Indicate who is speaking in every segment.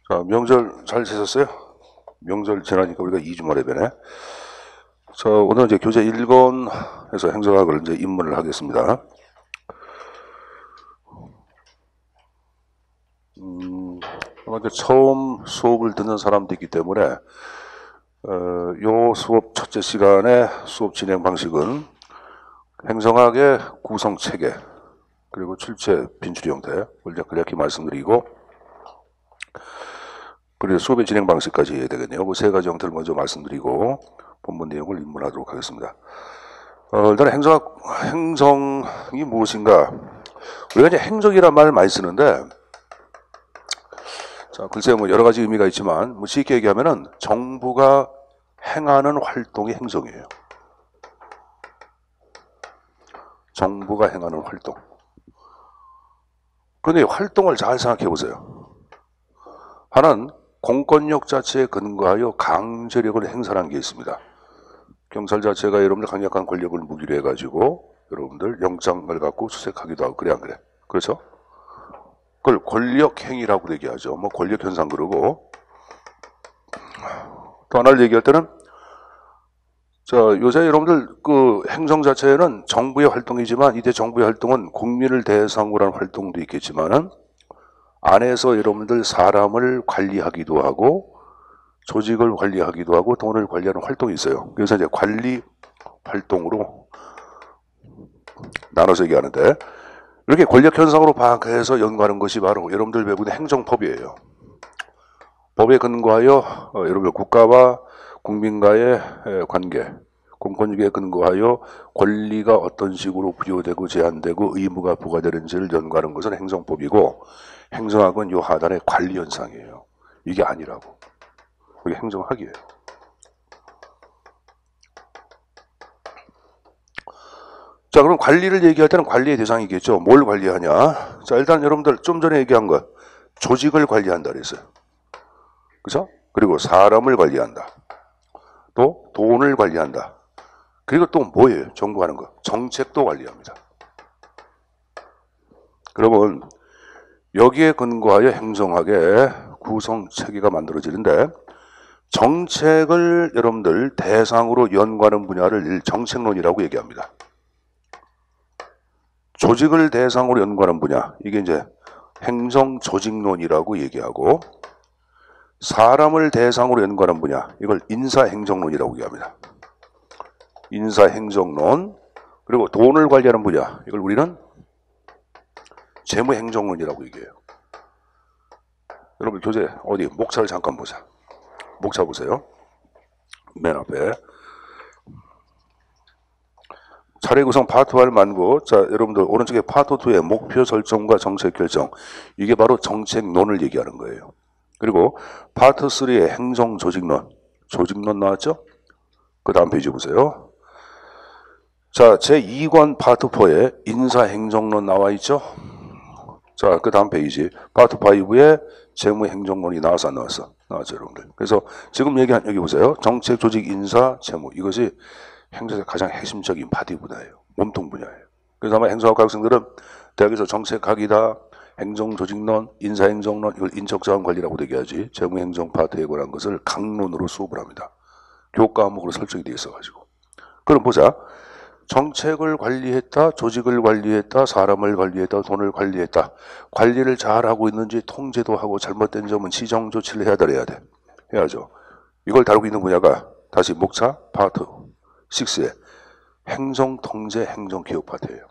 Speaker 1: 자, 명절 잘 지냈어요? 명절 지나니까 우리가 2주 만에 뵈네. 자, 오늘 이제 교재 1권에서 행정학을 이제 입문을 하겠습니다. 아마 이제 처음 수업을 듣는 사람도 있기 때문에, 요 수업 첫째 시간에 수업 진행 방식은 행정학의 구성 체계, 그리고 출제 빈출 형태, 이제 간략히 말씀드리고, 그리고 수업의 진행 방식까지 해야 되겠네요. 그 세 가지 형태를 먼저 말씀드리고, 본문 내용을 입문하도록 하겠습니다. 일단 행정이 무엇인가? 우리가 이제 행정이란 말을 많이 쓰는데, 자, 글쎄요, 뭐 여러 가지 의미가 있지만, 뭐 쉽게 얘기하면은 정부가 행하는 활동이 행정이에요. 정부가 행하는 활동. 그런데 이 활동을 잘 생각해 보세요. 하나는 공권력 자체에 근거하여 강제력을 행사하는 게 있습니다. 경찰 자체가 여러분들 강력한 권력을 무기로 해가지고 여러분들 영장을 갖고 수색하기도 하고 그래 안 그래? 그렇죠? 그걸 권력행위라고 얘기하죠. 뭐 권력현상 그러고 또 하나를 얘기할 때는 자 요새 여러분들 그 행정 자체는 정부의 활동이지만 이때 정부의 활동은 국민을 대상으로 한 활동도 있겠지만은 안에서 여러분들 사람을 관리하기도 하고 조직을 관리하기도 하고 돈을 관리하는 활동이 있어요. 그래서 이제 관리 활동으로 나눠서 얘기하는데 이렇게 권력 현상으로 파악해서 연구하는 것이 바로 여러분들 배우는 행정법이에요. 법에 근거하여 여러분들 국가와 국민과의 관계, 공권력에 근거하여 권리가 어떤 식으로 부여되고 제한되고 의무가 부과되는지를 연구하는 것은 행정법이고 행정학은 요 하단의 관리 현상이에요. 이게 아니라고. 이게 행정학이에요. 자, 그럼 관리를 얘기할 때는 관리의 대상이겠죠. 뭘 관리하냐? 자, 일단 여러분들 좀 전에 얘기한 것, 조직을 관리한다 그랬어요. 그죠? 그리고 사람을 관리한다. 또 돈을 관리한다. 그리고 또 뭐예요? 정부하는 거. 정책도 관리합니다. 그러면 여기에 근거하여 행정학의 구성 체계가 만들어지는데 정책을 여러분들 대상으로 연구하는 분야를 정책론이라고 얘기합니다. 조직을 대상으로 연구하는 분야, 이게 이제 행정조직론이라고 얘기하고 사람을 대상으로 연구하는 분야, 이걸 인사행정론이라고 얘기합니다. 인사행정론, 그리고 돈을 관리하는 분야, 이걸 우리는 재무행정론이라고 얘기해요. 여러분 교재 어디 목차를 잠깐 보자. 목차 보세요. 맨 앞에. 차례 구성 파트 1 만고, 자, 여러분들 오른쪽에 파트 2의 목표 설정과 정책 결정. 이게 바로 정책론을 얘기하는 거예요. 그리고 파트 3의 행정 조직론. 조직론 나왔죠? 그 다음 페이지 보세요. 자, 제2권 파트 4에 인사행정론 나와 있죠? 자, 그 다음 페이지. 파트 5에 재무행정론이 나와서 안 나왔어? 나왔죠, 여러분들. 그래서 지금 얘기한, 여기 보세요. 정책, 조직, 인사, 재무. 이것이 행정의 가장 핵심적인 바디 분야예요. 몸통 분야예요. 그래서 아마 행정학 학생들은 대학에서 정책학이다, 행정조직론, 인사행정론, 이걸 인적자원관리라고 얘기하지 재무행정 파트에 관한 것을 강론으로 수업을 합니다. 교과목으로 설정이 되어 있어가지고. 그럼 보자. 정책을 관리했다, 조직을 관리했다, 사람을 관리했다, 돈을 관리했다. 관리를 잘하고 있는지 통제도 하고 잘못된 점은 시정 조치를 해야 돼. 해야죠. 이걸 다루고 있는 분야가 다시 목차 파트 6의 행정통제 행정기업 파트예요.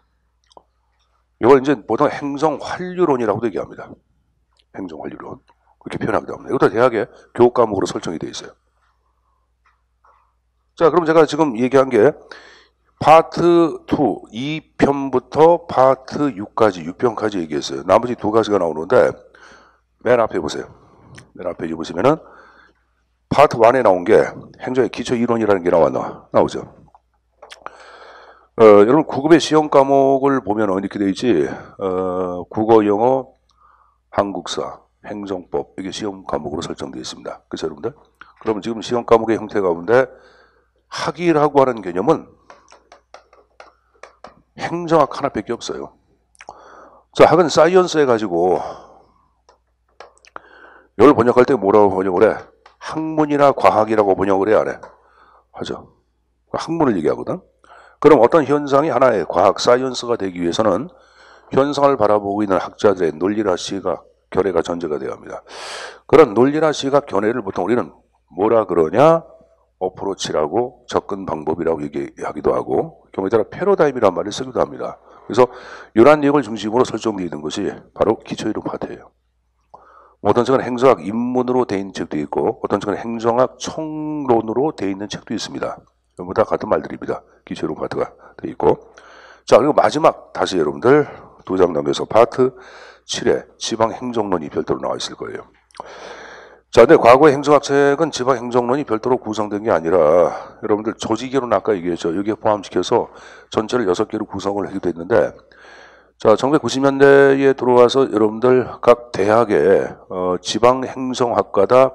Speaker 1: 이걸 이제 보통 행정환류론이라고도 얘기합니다. 행정환류론. 그렇게 표현하기도 합니다. 이것도 대학의 교과목으로 설정이 되어 있어요. 자, 그럼 제가 지금 얘기한 게 파트 2, 2편부터 파트 6까지, 6편까지 얘기했어요. 나머지 두 가지가 나오는데 맨 앞에 보세요. 맨 앞에 보시면은 파트 1에 나온 게 행정의 기초 이론이라는 게 나오죠. 여러분 구급의 시험 과목을 보면 이렇게 되어 있지. 국어, 영어, 한국사, 행정법 이게 시험 과목으로 설정되어 있습니다. 그렇죠, 여러분들? 그러면 지금 시험 과목의 형태 가운데 학이라고 하는 개념은 행정학 하나밖에 없어요. 자, 학은 사이언스 해가지고 이걸 번역할 때 뭐라고 번역을 해? 학문이나 과학이라고 번역을 해, 안 해? 하죠. 학문을 얘기하거든. 그럼 어떤 현상이 하나의 과학, 사이언스가 되기 위해서는 현상을 바라보고 있는 학자들의 논리나 시각, 견해가 전제가 되어야 합니다. 그런 논리나 시각, 견해를 보통 우리는 뭐라 그러냐? 어프로치라고, 접근 방법이라고 얘기하기도 하고, 경우에 따라 패러다임이라는 말을 쓰기도 합니다. 그래서 이러한 내용을 중심으로 설정되어 있는 것이 바로 기초이론 파트예요. 어떤 책은 행정학 입문으로 되어 있는 책도 있고, 어떤 책은 행정학 총론으로 되어 있는 책도 있습니다. 전부 다 같은 말들입니다. 기초이론 파트가 되어 있고. 자, 그리고 마지막 다시 여러분들 두 장 넘겨서 파트 7에 지방행정론이 별도로 나와 있을 거예요. 자, 근데 과거의 행정학 책은 지방행정론이 별도로 구성된 게 아니라 여러분들 조직이론 아까 얘기했죠. 여기에 포함시켜서 전체를 6개로 구성을 하기도 했는데, 자, 1990년대에 들어와서 여러분들 각 대학에 지방행정학과다,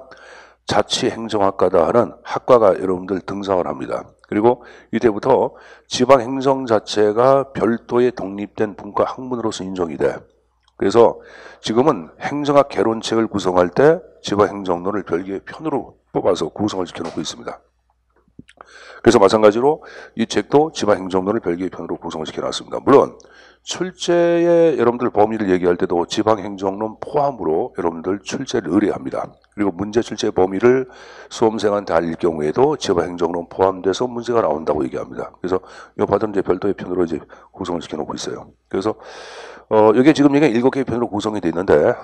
Speaker 1: 자치행정학과다 하는 학과가 여러분들 등장을 합니다. 그리고 이때부터 지방행정 자체가 별도의 독립된 분과 학문으로서 인정이 돼. 그래서 지금은 행정학 개론책을 구성할 때 지방행정론을 별개의 편으로 뽑아서 구성을 시켜놓고 있습니다. 그래서 마찬가지로 이 책도 지방행정론을 별개의 편으로 구성을 시켜놨습니다. 물론 출제의 여러분들 범위를 얘기할 때도 지방행정론 포함으로 여러분들 출제를 의뢰합니다. 그리고 문제 출제 범위를 수험생한테 알릴 경우에도 지방행정론 포함돼서 문제가 나온다고 얘기합니다. 그래서 이 파트는 이제 별도의 편으로 이제 구성을 시켜놓고 있어요. 그래서 이게 지금 이게 7개의 편으로 구성이 되어 있는데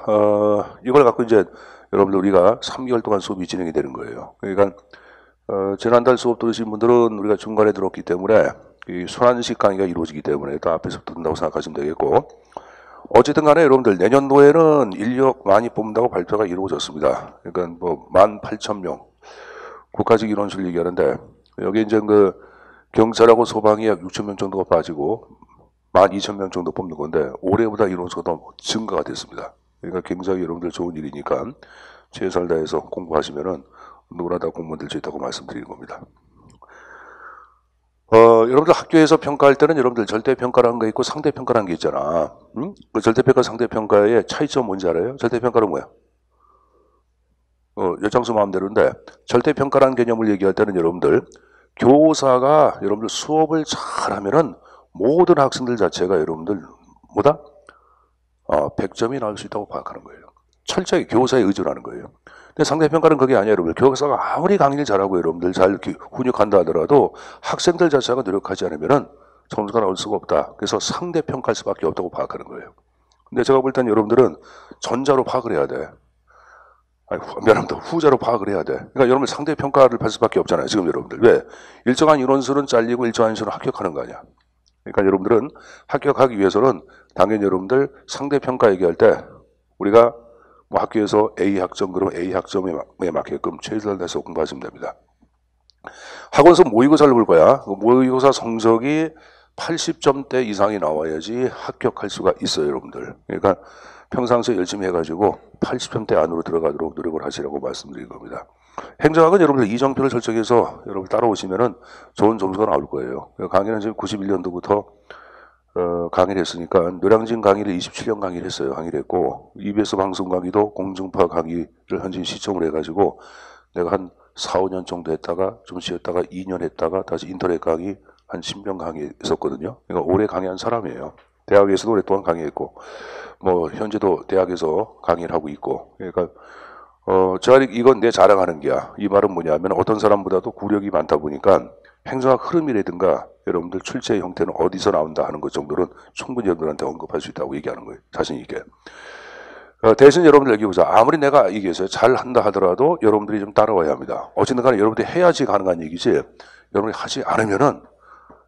Speaker 1: 이걸 갖고 이제 여러분들 우리가 3개월 동안 수업이 진행이 되는 거예요. 그러니까 지난달 수업 들으신 분들은 우리가 중간에 들었기 때문에 이 순환식 강의가 이루어지기 때문에 또 앞에서부터 듣는다고 생각하시면 되겠고, 어쨌든 간에 여러분들 내년도에는 인력 많이 뽑는다고 발표가 이루어졌습니다. 그러니까 뭐 18,000명 국가직 인원수를 얘기하는데, 여기 이제 그 경찰하고 소방이 약 6,000명 정도가 빠지고 12,000명 정도 뽑는 건데 올해보다 인원수가 더 증가가 됐습니다. 그러니까 굉장히 여러분들 좋은 일이니까 최선을 다해서 공부하시면은 누구나 다 공무원 될 수 있다고 말씀드리는 겁니다. 여러분들 학교에서 평가할 때는 여러분들 절대평가라는 거 있고 상대평가라는 게 있잖아. 응? 그 절대평가, 상대평가의 차이점 뭔지 알아요? 절대평가는 뭐야? 여장수 마음대로인데, 절대평가라는 개념을 얘기할 때는 여러분들, 교사가 여러분들 수업을 잘하면은 모든 학생들 자체가 여러분들, 뭐다? 100점이 나올 수 있다고 파악하는 거예요. 철저히 교사에 의존하는 거예요. 근데 상대평가는 그게 아니에요, 여러분들. 교사가 아무리 강의를 잘하고 여러분들 잘 훈육한다 하더라도 학생들 자체가 노력하지 않으면은 점수가 나올 수가 없다. 그래서 상대평가할 수밖에 없다고 파악하는 거예요. 근데 제가 볼 땐 여러분들은 전자로 파악을 해야 돼. 미안합니다. 후자로 파악을 해야 돼. 그러니까 여러분들 상대평가를 할 수밖에 없잖아요, 지금 여러분들. 왜? 일정한 인원수는 잘리고 일정한 인원수는 합격하는 거 아니야. 그러니까 여러분들은 합격하기 위해서는 당연히 여러분들 상대평가 얘기할 때 우리가 뭐 학교에서 A 학점, 그러면 A 학점에 맞게끔 최선을 다해서 공부하시면 됩니다. 학원에서 모의고사를 볼 거야. 모의고사 성적이 80점대 이상이 나와야지 합격할 수가 있어요, 여러분들. 그러니까 평상시에 열심히 해가지고 80점대 안으로 들어가도록 노력을 하시라고 말씀드린 겁니다. 행정학은 여러분들 이정표를 설정해서 여러분 따라오시면은 좋은 점수가 나올 거예요. 강의는 지금 91년도부터 강의를 했으니까 노량진 강의를 27년 강의를 했어요. 강의를 했고 EBS 방송 강의도 공중파 강의를 현진 시청을 해가지고 내가 한 4, 5년 정도 했다가 좀 쉬었다가 2년 했다가 다시 인터넷 강의 한 10년 강의했었거든요. 그러니까 오래 강의한 사람이에요. 대학에서도 오랫동안 강의했고 뭐 현재도 대학에서 강의를 하고 있고, 그러니까 이건 내 자랑하는 게야. 이 말은 뭐냐면 어떤 사람보다도 구력이 많다 보니까 행정학 흐름이라든가 여러분들 출제 형태는 어디서 나온다 하는 것 정도는 충분히 여러분들한테 언급할 수 있다고 얘기하는 거예요. 자신 있게. 대신 여러분들 여기 보자. 아무리 내가 얘기해서 잘한다 하더라도 여러분들이 좀 따라와야 합니다. 어쨌든 간에 여러분들이 해야지 가능한 얘기지 여러분이 하지 않으면은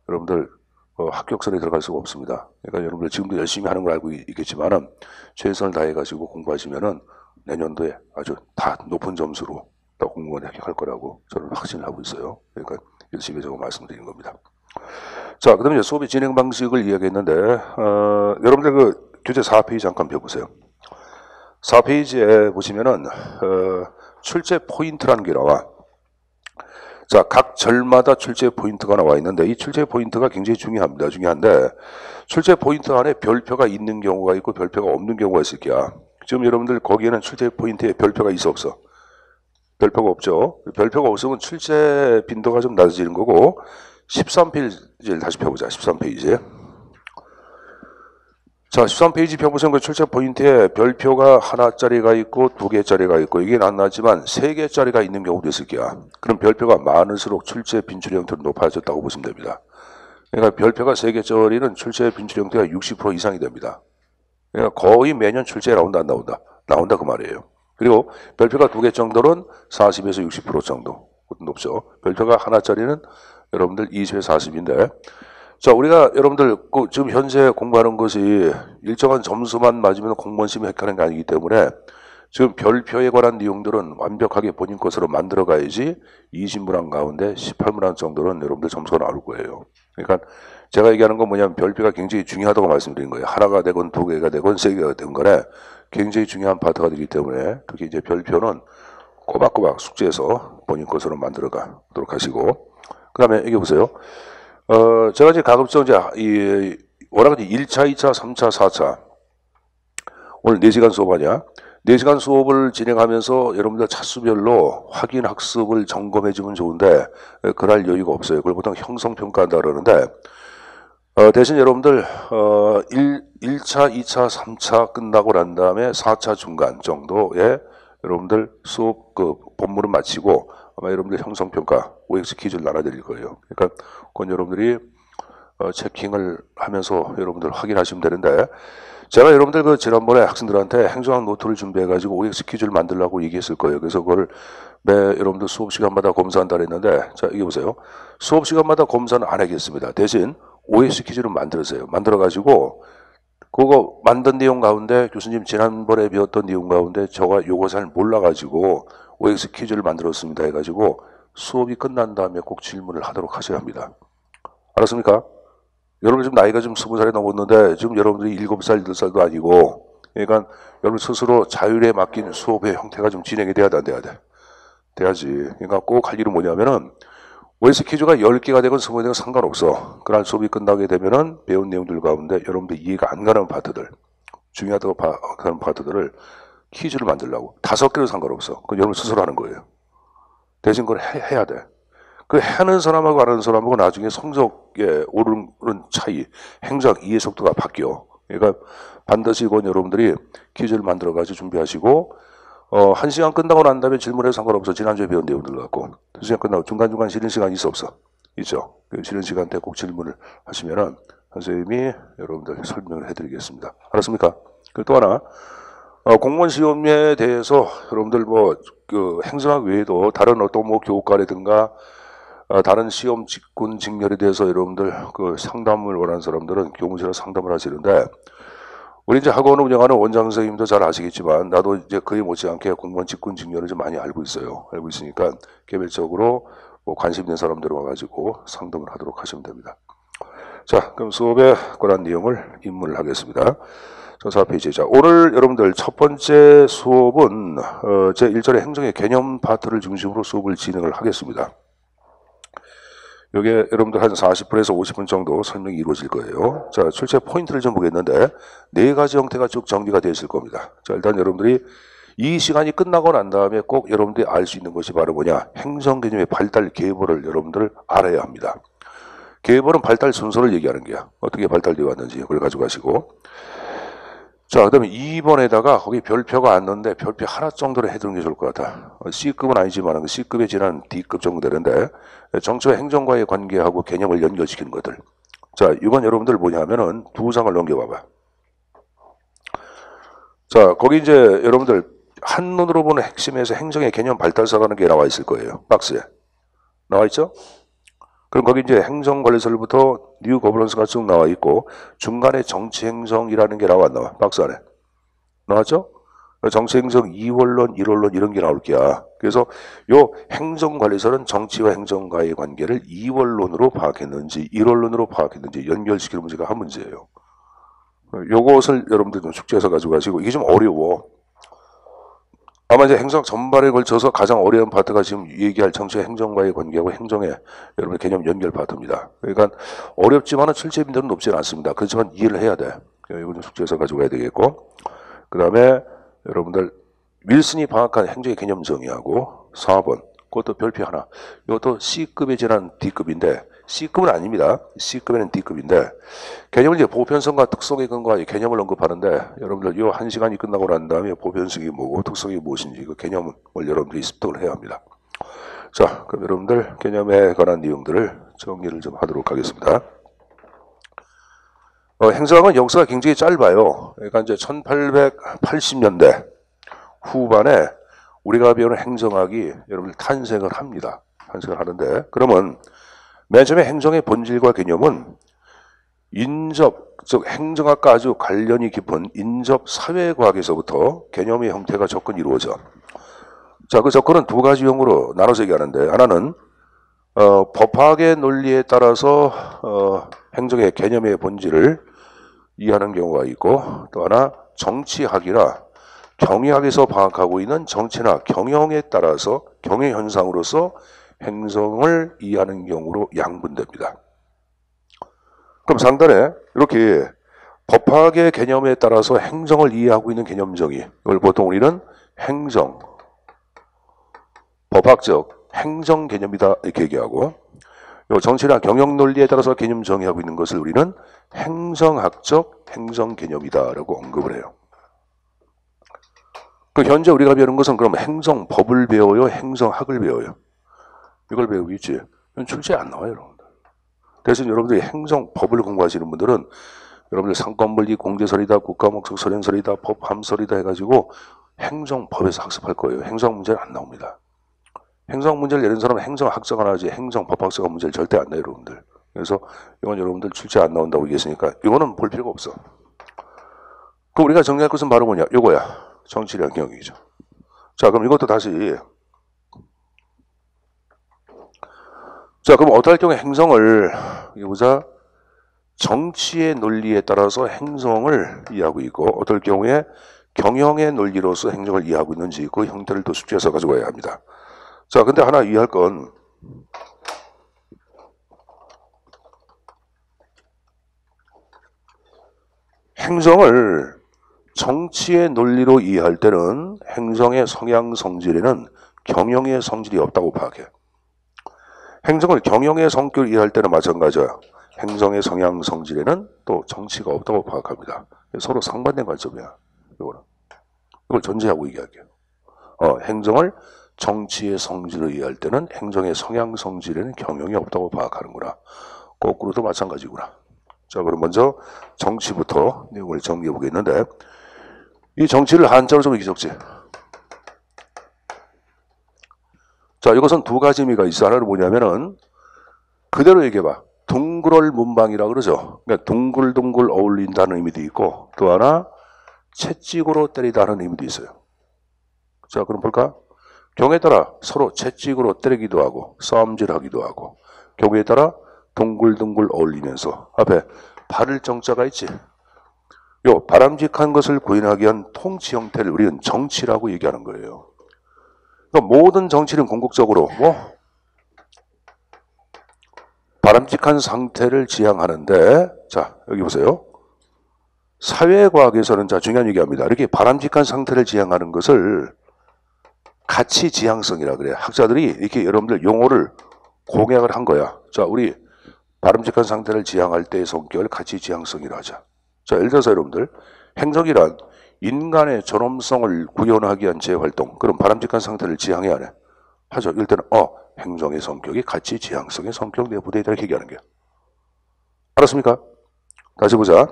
Speaker 1: 여러분들 합격선에 들어갈 수가 없습니다. 그러니까 여러분들 지금도 열심히 하는 걸 알고 있겠지만은 최선을 다해가지고 공부하시면은 내년도에 아주 다 높은 점수로 다 공무원에 합격할 거라고 저는 확신을 하고 있어요. 그러니까 열심히 제가 말씀드리는 겁니다. 자, 그 다음에 수업의 진행 방식을 이야기했는데, 여러분들 그 교재 4페이지 잠깐 펴보세요. 4페이지에 보시면은, 출제 포인트라는 게 나와. 자, 각 절마다 출제 포인트가 나와 있는데, 이 출제 포인트가 굉장히 중요합니다. 중요한데, 출제 포인트 안에 별표가 있는 경우가 있고 별표가 없는 경우가 있을 거야. 지금 여러분들 거기에는 출제 포인트에 별표가 있어 없어? 별표가 없죠. 별표가 없으면 출제 빈도가 좀 낮아지는 거고 13페이지를 다시 펴보자. 13페이지. 자, 13페이지 펴보시면 그 출제 포인트에 별표가 하나짜리가 있고 2개짜리가 있고 이게 낫지만 3개짜리가 있는 경우도 있을 거야. 그럼 별표가 많을수록 출제 빈출 형태는 높아졌다고 보시면 됩니다. 그러니까 별표가 3개짜리는 출제 빈출 형태가 60% 이상이 됩니다. 그러니까 거의 매년 출제에 나온다 안 나온다? 나온다 그 말이에요. 그리고 별표가 2개 정도는 40에서 60% 정도 높죠. 별표가 하나짜리는 여러분들 20에서 40인데 자, 우리가 여러분들 지금 현재 공부하는 것이 일정한 점수만 맞으면 공무원 시험에 합격하는 게 아니기 때문에 지금 별표에 관한 내용들은 완벽하게 본인 것으로 만들어 가야지 20문항 가운데 18문항 정도는 여러분들 점수가 나올 거예요. 그러니까 제가 얘기하는 건 뭐냐면 별표가 굉장히 중요하다고 말씀드린 거예요. 하나가 되건 2개가 되건 3개가 되건 간에 굉장히 중요한 파트가 되기 때문에 특히 이제 별표는 꼬박꼬박 숙제해서 본인 것으로 만들어 가도록 하시고 그 다음에 여기 보세요. 제가 이제 가급적 이제 워낙 1차, 2차, 3차, 4차 오늘 4시간 수업하냐? 4시간 수업을 진행하면서 여러분들 차수별로 확인 학습을 점검해 주면 좋은데 그럴 여유가 없어요. 그걸 보통 형성평가한다 그러는데 대신 여러분들 1차, 2차, 3차 끝나고 난 다음에 4차 중간 정도에 여러분들 수업 본문을 마치고 아마 여러분들 형성평가 OX 퀴즈를 나눠드릴 거예요. 그러니까 그건 여러분들이 체킹을 하면서 여러분들 확인하시면 되는데 제가 여러분들 지난번에 학생들한테 행정학 노트를 준비해가지고 OX 퀴즈를 만들라고 얘기했을 거예요. 그래서 그걸 매 여러분들 수업 시간마다 검사한다 그랬는데 자 이게 보세요. 수업 시간마다 검사는 안 하겠습니다. 대신 OX 퀴즈를 만들었어요. 만들어가지고 그거 만든 내용 가운데 교수님 지난번에 배웠던 내용 가운데 제가 요거 잘 몰라가지고 OX 퀴즈를 만들었습니다 해가지고 수업이 끝난 다음에 꼭 질문을 하도록 하셔야 합니다. 알았습니까? 여러분 지금 나이가 좀 20살이 넘었는데 지금 여러분들이 7살, 8살도 아니고 그러니까 여러분 스스로 자율에 맡긴 수업의 형태가 좀 진행이 돼야 돼, 안 돼야 돼? 돼야지. 그러니까 꼭 할 일은 뭐냐면은 OX 퀴즈가 10개가 되건 20개가 상관없어. 그날 수업이 끝나게 되면은 배운 내용들 가운데 여러분들 이해가 안 가는 파트들, 중요하다고 하는 파트들을 퀴즈를 만들려고 5개로 상관없어. 그건 여러분 스스로 하는 거예요. 대신 그걸 해야 돼. 그 하는 사람하고 안 하는 사람하고 나중에 성적에 오르는 차이, 행적 이해 속도가 바뀌어. 그러니까 반드시 이건 여러분들이 퀴즈를 만들어가지고 준비하시고 1시간 끝나고 난 다음에 질문에 상관없어. 지난주에 배운 내용들 갖고 2시간 끝나고 중간중간 쉬는 시간 있어 없어? 있죠. 그 쉬는 시간 때 꼭 질문을 하시면은 선생님이 여러분들 설명을 해드리겠습니다. 알았습니까? 그리고 또 하나 공무원 시험에 대해서 여러분들 그 행정학 외에도 다른 어떤 교과라든가 다른 시험 직군 직렬에 대해서 여러분들 그 상담을 원하는 사람들은 교무실에 상담을 하시는데 우리 이제 학원을 운영하는 원장 선생님도 잘 아시겠지만 나도 이제 거의 못지않게 공무원 직군 직렬을 좀 많이 알고 있어요. 알고 있으니까 개별적으로 관심 있는 사람들 와가지고 상담을 하도록 하시면 됩니다. 자, 그럼 수업에 관한 내용을 입문을 하겠습니다. 자, 4페이지. 자, 오늘 여러분들 첫 번째 수업은 제 1절의 행정의 개념 파트를 중심으로 수업을 진행을 하겠습니다. 여기에 여러분들 한 40분에서 50분 정도 설명이 이루어질 거예요. 자, 출제 포인트를 좀 보겠는데 4가지 형태가 쭉 정리가 되어 있을 겁니다. 자, 일단 여러분들이 이 시간이 끝나고 난 다음에 꼭 여러분들이 알 수 있는 것이 바로 뭐냐? 행정 개념의 발달 계보를 여러분들 알아야 합니다. 계보는 발달 순서를 얘기하는 거야. 어떻게 발달되어 왔는지 그걸 가지고 가시고. 자, 그 다음에 2번에다가 거기 별표가 안 넣는데 별표 하나 정도로 해두는 게 좋을 것 같아. C급은 아니지만 C급에 지난 D급 정도 되는데 정치와 행정과의 관계하고 개념을 연결시키는 것들. 자, 이건 여러분들 뭐냐 하면은 2장을 넘겨봐봐. 자, 거기 이제 여러분들 한눈으로 보는 핵심에서 행정의 개념 발달사라는 게 나와 있을 거예요. 박스에. 나와 있죠? 그럼 거기 이제 행정관리설부터 뉴 거버넌스가 쭉 나와 있고 중간에 정치행정이라는 게 나와 안 나와? 박스 안에. 나왔죠? 정치행정 2원론, 1원론 이런 게 나올 게야. 그래서 요 행정관리설은 정치와 행정과의 관계를 2원론으로 파악했는지 1원론으로 파악했는지 연결시키는 문제가 한 문제예요. 요것을 여러분들 좀 숙제해서 가지고 가시고 이게 좀 어려워. 아마 이제 행정 전반에 걸쳐서 가장 어려운 파트가 지금 얘기할 정치와 행정과의 관계하고 행정의 여러분의 개념 연결 파트입니다. 그러니까 어렵지만은 출제 빈도는 높지는 않습니다. 그렇지만 이해를 해야 돼. 이거 좀 숙제해서 가지고 가야 되겠고. 그 다음에 여러분들 윌슨이 방학한 행정의 개념 정의하고 4번 그것도 별표 하나. 이것도 C급에 지난 D급인데 C급은 아닙니다. C급에는 D급인데 개념을 이제 보편성과 특성에 근거하여 개념을 언급하는데 여러분들 이 1시간이 끝나고 난 다음에 보편성이 뭐고 특성이 무엇인지 그 개념을 여러분들이 습득을 해야 합니다. 자, 그럼 여러분들 개념에 관한 내용들을 정리를 좀 하도록 하겠습니다. 행정학은 역사가 굉장히 짧아요. 그러니까 이제 1880년대 후반에 우리가 배우는 행정학이 여러분들 탄생을 합니다. 탄생을 하는데 그러면 맨 처음에 행정의 본질과 개념은 인접, 즉 행정학과 아주 관련이 깊은 인접 사회과학에서부터 개념의 형태가 접근이 이루어져. 자, 그 접근은 두 가지 형으로 나눠서 얘기하는데 하나는 법학의 논리에 따라서 행정의 개념의 본질을 이해하는 경우가 있고 또 하나 정치학이나 경영학에서 방학하고 있는 정치나 경영에 따라서 경영 현상으로서 행정을 이해하는 경우로 양분됩니다. 그럼 상단에 이렇게 법학의 개념에 따라서 행정을 이해하고 있는 개념 정의, 이걸 보통 우리는 행정, 법학적 행정 개념이다 이렇게 얘기하고, 정치나 경영 논리에 따라서 개념 정의하고 있는 것을 우리는 행정학적 행정 개념이다라고 언급을 해요. 그 현재 우리가 배우는 것은 그럼 행정법을 배워요, 행정학을 배워요? 이걸 배우겠지. 이건 출제에 안 나와요, 여러분들. 대신 여러분들이 행정법을 공부하시는 분들은 여러분들 상권분리, 공제설이다, 국가목적 설현설이다, 법함설이다 해가지고 행정법에서 학습할 거예요. 행정문제는 안 나옵니다. 행정문제를 내는 사람은 행정학자가 나오지 행정법학자가 문제를 절대 안 내요, 여러분들. 그래서 이건 여러분들 출제 안 나온다고 얘기했으니까 이거는 볼 필요가 없어. 그럼 우리가 정리할 것은 바로 뭐냐? 요거야. 정치랑 경영이죠. 자, 그럼 이것도 다시. 자, 그럼 어떨 경우에 행정을, 이거 보자. 정치의 논리에 따라서 행정을 이해하고 있고, 어떨 경우에 경영의 논리로서 행정을 이해하고 있는지 그 형태를 또 숙지해서 가져가야 합니다. 자, 근데 하나 이해할 건, 행정을 정치의 논리로 이해할 때는 행정의 성향 성질에는 경영의 성질이 없다고 파악해. 행정을 경영의 성격을 이해할 때는 마찬가지야. 행정의 성향 성질에는 또 정치가 없다고 파악합니다. 서로 상반된 관점이야. 이걸 전제하고 얘기할게요. 행정을 정치의 성질로 이해할 때는 행정의 성향 성질에는 경영이 없다고 파악하는구나. 거꾸로도 마찬가지구나. 자, 그럼 먼저 정치부터 내용을 정리해 보겠는데, 이 정치를 한자로 좀 적지. 자, 이것은 두 가지 의미가 있어. 하나는 뭐냐면은 그대로 얘기해봐. 둥그럴 문방이라고 그러죠. 그러니까 둥글둥글 어울린다는 의미도 있고 또 하나 채찍으로 때리다는 의미도 있어요. 자, 그럼 볼까? 경우에 따라 서로 채찍으로 때리기도 하고 싸움질하기도 하고 경우에 따라 둥글둥글 어울리면서 앞에 바를 정자가 있지. 요 바람직한 것을 구현하기 위한 통치 형태를 우리는 정치라고 얘기하는 거예요. 그러니까 모든 정치는 궁극적으로 바람직한 상태를 지향하는데, 자, 여기 보세요. 사회과학에서는 자, 중요한 얘기합니다. 이렇게 바람직한 상태를 지향하는 것을 가치 지향성이라 그래요. 학자들이 이렇게 여러분들 용어를 공약을 한 거야. 자, 우리 바람직한 상태를 지향할 때의 성격을 가치 지향성이라 하자. 자, 예를 들어서 여러분들 행정이란 인간의 존엄성을 구현하기 위한 제활동, 그럼 바람직한 상태를 지향해야 하네. 하죠. 이럴 때는 행정의 성격이 가치 지향성의 성격 내부되어 있다 이렇게 얘기하는 거야. 알았습니까? 다시 보자.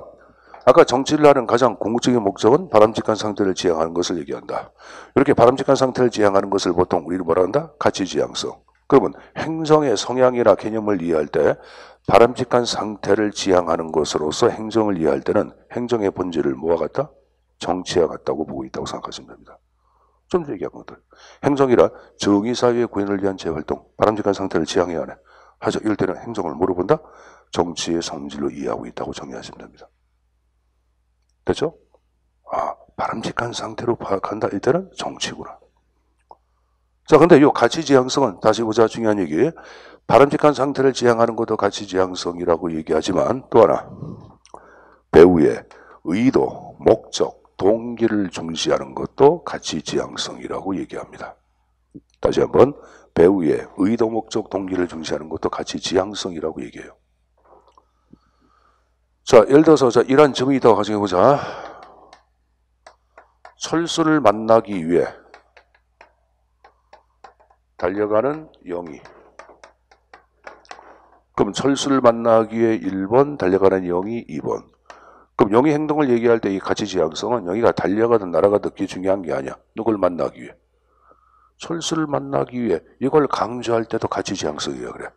Speaker 1: 아까 정치를 하는 가장 궁극적인 목적은 바람직한 상태를 지향하는 것을 얘기한다. 이렇게 바람직한 상태를 지향하는 것을 보통 우리는 뭐라 한다? 가치 지향성. 그러면 행정의 성향이나 개념을 이해할 때 바람직한 상태를 지향하는 것으로서 행정을 이해할 때는 행정의 본질을 뭐와 같다? 정치와 같다고 보고 있다고 생각하시면 됩니다. 좀 얘기한 것들. 행정이란 정의사회의 구현을 위한 재활동, 바람직한 상태를 지향해야 하네. 하죠. 이럴 때는 행정을 뭐로 본다? 정치의 성질로 이해하고 있다고 정리하시면 됩니다. 됐죠? 바람직한 상태로 파악한다. 이때는 정치구나. 자, 근데 이 가치 지향성은 다시 보자. 중요한 얘기. 바람직한 상태를 지향하는 것도 가치 지향성이라고 얘기하지만 또 하나 배우의 의도, 목적, 동기를 중시하는 것도 가치 지향성이라고 얘기합니다. 다시 한번 배우의 의도 목적 동기를 중시하는 것도 가치 지향성이라고 얘기해요. 자, 예를 들어서 이러한 점이 있다고 가정해보자. 철수를 만나기 위해 달려가는 영희. 그럼 철수를 만나기 위해 1번, 달려가는 영희 2번. 그럼 영희 행동을 얘기할 때 이 가치 지향성은 영희가 달려가든 날아가든 그게 중요한 게 아니야. 누굴 만나기 위해. 철수를 만나기 위해 이걸 강조할 때도 가치 지향성이야 그래.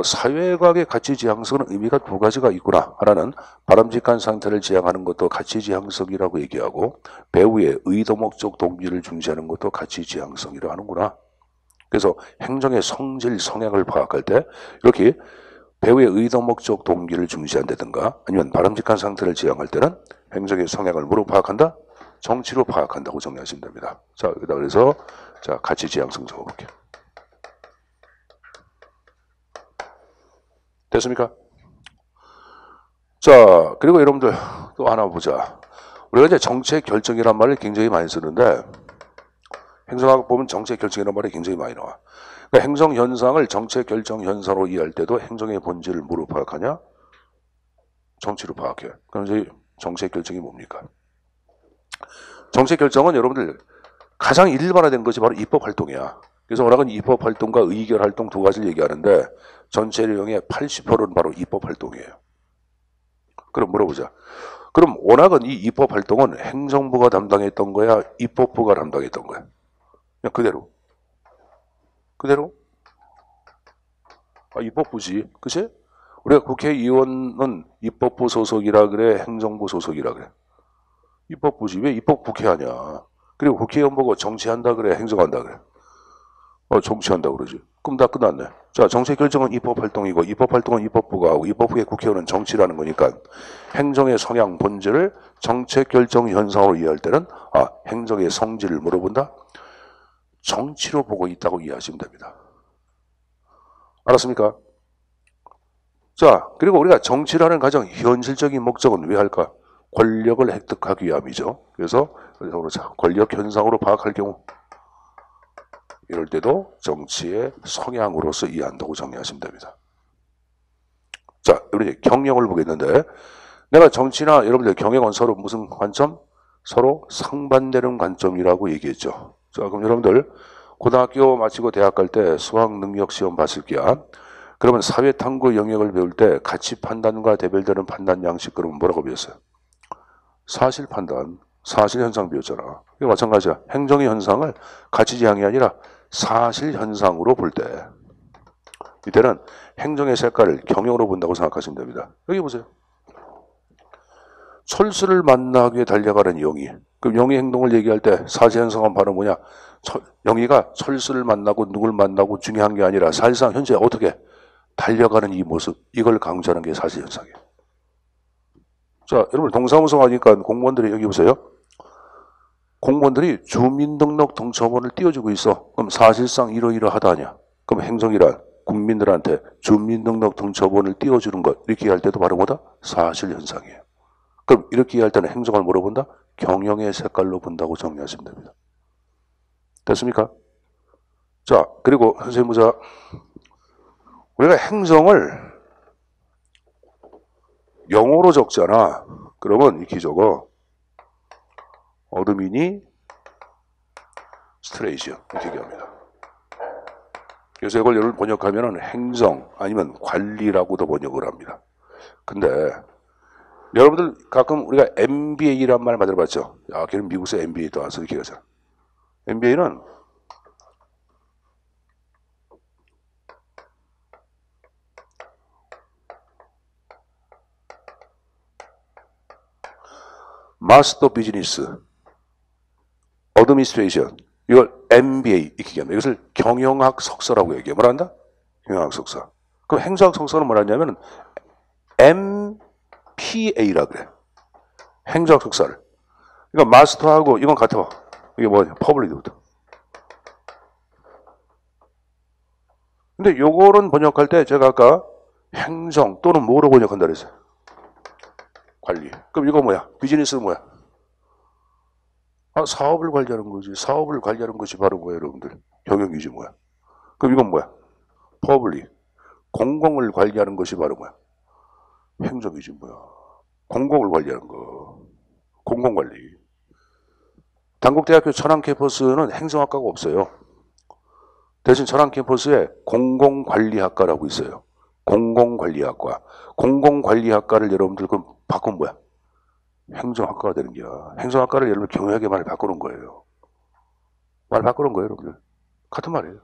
Speaker 1: 사회과학의 가치 지향성은 의미가 두 가지가 있구나. 하나는 바람직한 상태를 지향하는 것도 가치 지향성이라고 얘기하고 배우의 의도 목적 동기를 중시하는 것도 가치 지향성이라고 하는구나. 그래서 행정의 성질 성향을 파악할 때 이렇게 배우의 의도 목적 동기를 중시한다든가 아니면 바람직한 상태를 지향할 때는 행정의 성향을 뭐로 파악한다? 정치로 파악한다고 정리하시면 됩니다. 자, 여기다 그래서 자, 가치 지향성 적어볼게요. 됐습니까? 자, 그리고 여러분들 또 하나 보자. 우리가 이제 정책 결정이란 말을 굉장히 많이 쓰는데 행정학 보면 정책 결정이란 말이 굉장히 많이 나와. 그러니까 행정 현상을 정책 결정 현상으로 이해할 때도 행정의 본질을 뭐로 파악하냐? 정치로 파악해. 그럼 이제 정책 결정이 뭡니까? 정책 결정은 여러분들 가장 일반화된 것이 바로 입법 활동이야. 그래서 워낙은 입법 활동과 의결 활동 두 가지를 얘기하는데 전체 내용의 80%는 바로 입법 활동이에요. 그럼 물어보자. 그럼 워낙은 이 입법 활동은 행정부가 담당했던 거야? 입법부가 담당했던 거야? 그냥 그대로. 그대로? 입법부지. 그치? 우리가 국회의원은 입법부 소속이라 그래? 행정부 소속이라 그래? 입법부지. 왜 입법 국회 하냐? 그리고 국회의원 보고 정치한다 그래? 행정한다 그래? 정치한다 그러지. 그럼 다 끝났네. 자, 정책 결정은 입법 활동이고 입법 활동은 입법부가 하고 입법부의 국회의원은 정치라는 거니까 행정의 성향 본질을 정책 결정 현상으로 이해할 때는 행정의 성질을 물어본다? 정치로 보고 있다고 이해하시면 됩니다. 알았습니까? 자, 그리고 우리가 정치라는 가장 현실적인 목적은 왜 할까? 권력을 획득하기 위함이죠. 그래서 권력 현상으로 파악할 경우 이럴 때도 정치의 성향으로서 이해한다고 정리하시면 됩니다. 자, 우리 경영을 보겠는데 내가 정치나 여러분들 경영은 서로 무슨 관점? 서로 상반되는 관점이라고 얘기했죠. 자, 그럼 여러분들 고등학교 마치고 대학 갈 때 수학 능력 시험 봤을 게야. 그러면 사회탐구 영역을 배울 때 가치 판단과 대별되는 판단 양식 그러면 뭐라고 배웠어요? 사실 판단, 사실 현상 배웠잖아. 이게 마찬가지야. 행정의 현상을 가치 지향이 아니라 사실 현상으로 볼 때 이때는 행정의 색깔을 경영으로 본다고 생각하시면 됩니다. 여기 보세요. 철수를 만나기 위해 달려가는 영희. 그럼 영희 행동을 얘기할 때 사실 현상은 바로 뭐냐? 영희가 철수를 만나고 누굴 만나고 중요한 게 아니라 사실상 현재 어떻게 달려가는 이 모습, 이걸 강조하는 게 사실 현상이에요. 자, 여러분 동사무소 하니까 공무원들이 여기 보세요. 공무원들이 주민등록등록번호를 띄워주고 있어. 그럼 사실상 이러이러하다 아니야. 그럼 행정이란 국민들한테 주민등록등록번호를 띄워주는 것 이렇게 할 때도 바로 뭐다? 사실 현상이에요. 그럼 이렇게 할 때는 행정을 뭐로 본다? 경영의 색깔로 본다고 정리하시면 됩니다. 됐습니까? 자, 그리고 선생님 보자. 우리가 행정을 영어로 적잖아. 그러면 이렇게 적어. 어드미니 스트레이션 이렇게 얘기합니다. 그래서 이걸 여러분 번역하면 행정 아니면 관리라고도 번역을 합니다. 근데 여러분들 가끔 우리가 MBA란 말 만들어봤죠. 걔는 미국에서 MBA도 와서 이렇게 하잖아. MBA는 마스터 비즈니스 어드미니스트레이션 이걸 MBA 이렇게 얘기합니다. 이것을 경영학 석사라고 얘기해요. 뭐라 한다? 경영학 석사. 그럼 행정학 석사는 뭐라 하냐면 MPA라 그래. 행정학 석사를. 그러니까 마스터하고 이건 같아. 이게 뭐냐? 퍼블릭부터. 근데 요거는 번역할 때 제가 아까 행정 또는 뭐로 번역한다 그랬어요? 관리. 그럼 이거 뭐야? 비즈니스는 뭐야? 아, 사업을 관리하는 거지. 사업을 관리하는 것이 바로 뭐야, 여러분들? 경영이지 뭐야. 그럼 이건 뭐야? 퍼블릭. 공공을 관리하는 것이 바로 뭐야? 행정이지 뭐야. 공공을 관리하는 거. 공공관리. 단국대학교 천안 캠퍼스는 행정학과가 없어요. 대신 천안 캠퍼스에 공공관리학과라고 있어요. 공공관리학과. 공공관리학과를 여러분들 그럼 바꾸면 뭐야? 행정학과가 되는 거야. 행정학과를 여러분 경영학의 말을 바꾸는 거예요. 말 바꾸는 거예요, 여러분들. 같은 말이에요.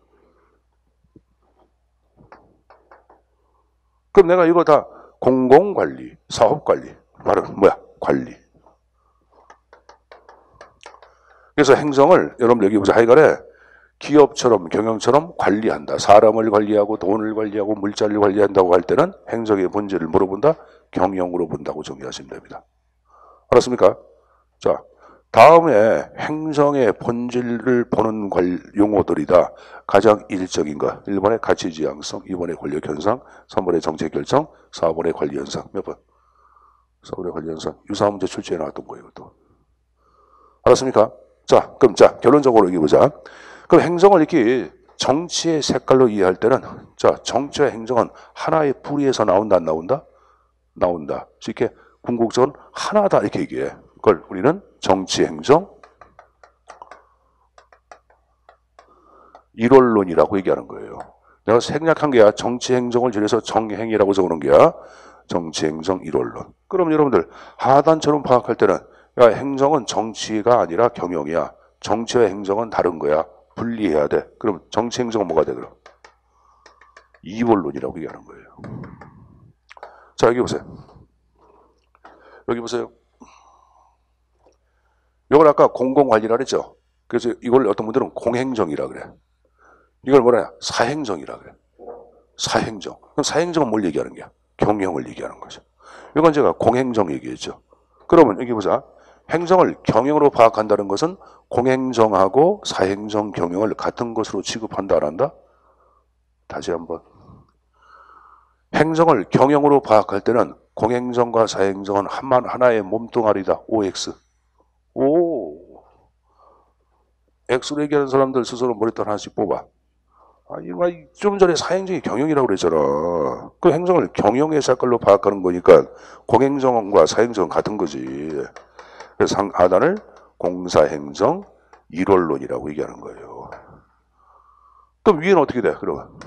Speaker 1: 그럼 내가 이거 다 공공관리, 사업관리. 말은 뭐야? 관리. 그래서 행정을 여러분 여기 보자. 하여간에 기업처럼 경영처럼 관리한다. 사람을 관리하고 돈을 관리하고 물자를 관리한다고 할 때는 행정의 본질을 물어본다. 경영으로 본다고 정리하시면 됩니다. 알았습니까? 자, 다음에 행정의 본질을 보는 용어들이다. 가장 일적인 것. 1번의 가치지향성, 2번의 권력현상, 3번의 정책결정, 4번의 관리현상. 몇 번? 4번의 관리현상. 유사문제 출제에 나왔던 거예요. 이것도. 알았습니까? 자, 그럼 결론적으로 여기 보자. 그럼 행정을 이렇게 정치의 색깔로 이해할 때는 정치와 행정은 하나의 뿌리에서 나온다, 안 나온다? 나온다. 이렇게 궁극적으로 하나다 이렇게 얘기해. 그걸 우리는 정치, 행정, 일원론이라고 얘기하는 거예요. 내가 생략한 게야. 정치, 행정을 줄여서 정행이라고 적어놓은 게야. 정치, 행정, 일원론. 그럼 여러분들 하단처럼 파악할 때는 야, 행정은 정치가 아니라 경영이야. 정치와 행정은 다른 거야. 분리해야 돼. 그럼 정치, 행정은 뭐가 돼, 그럼? 이원론이라고 얘기하는 거예요. 자, 여기 보세요. 여기 보세요. 이걸 아까 공공관리라 그랬죠? 그래서 이걸 어떤 분들은 공행정이라 그래. 이걸 뭐라 해? 사행정이라 그래. 사행정. 그럼 사행정은 뭘 얘기하는 거야? 경영을 얘기하는 거죠. 이건 제가 공행정 얘기했죠. 그러면 여기 보자. 행정을 경영으로 파악한다는 것은 공행정하고 사행정 경영을 같은 것으로 취급한다 안 한다? 다시 한번. 행정을 경영으로 파악할 때는 공행정과 사행정은 하나의 몸뚱아리다. OX. 오. X로 얘기하는 사람들 스스로 머리털 하나씩 뽑아. 좀 전에 사행정이 경영이라고 그랬잖아. 그 행정을 경영의 색깔로 파악하는 거니까 공행정과 사행정은 같은 거지. 그래서 하단을 공사행정 일원론이라고 얘기하는 거예요. 그럼 위에는 어떻게 돼? 그러면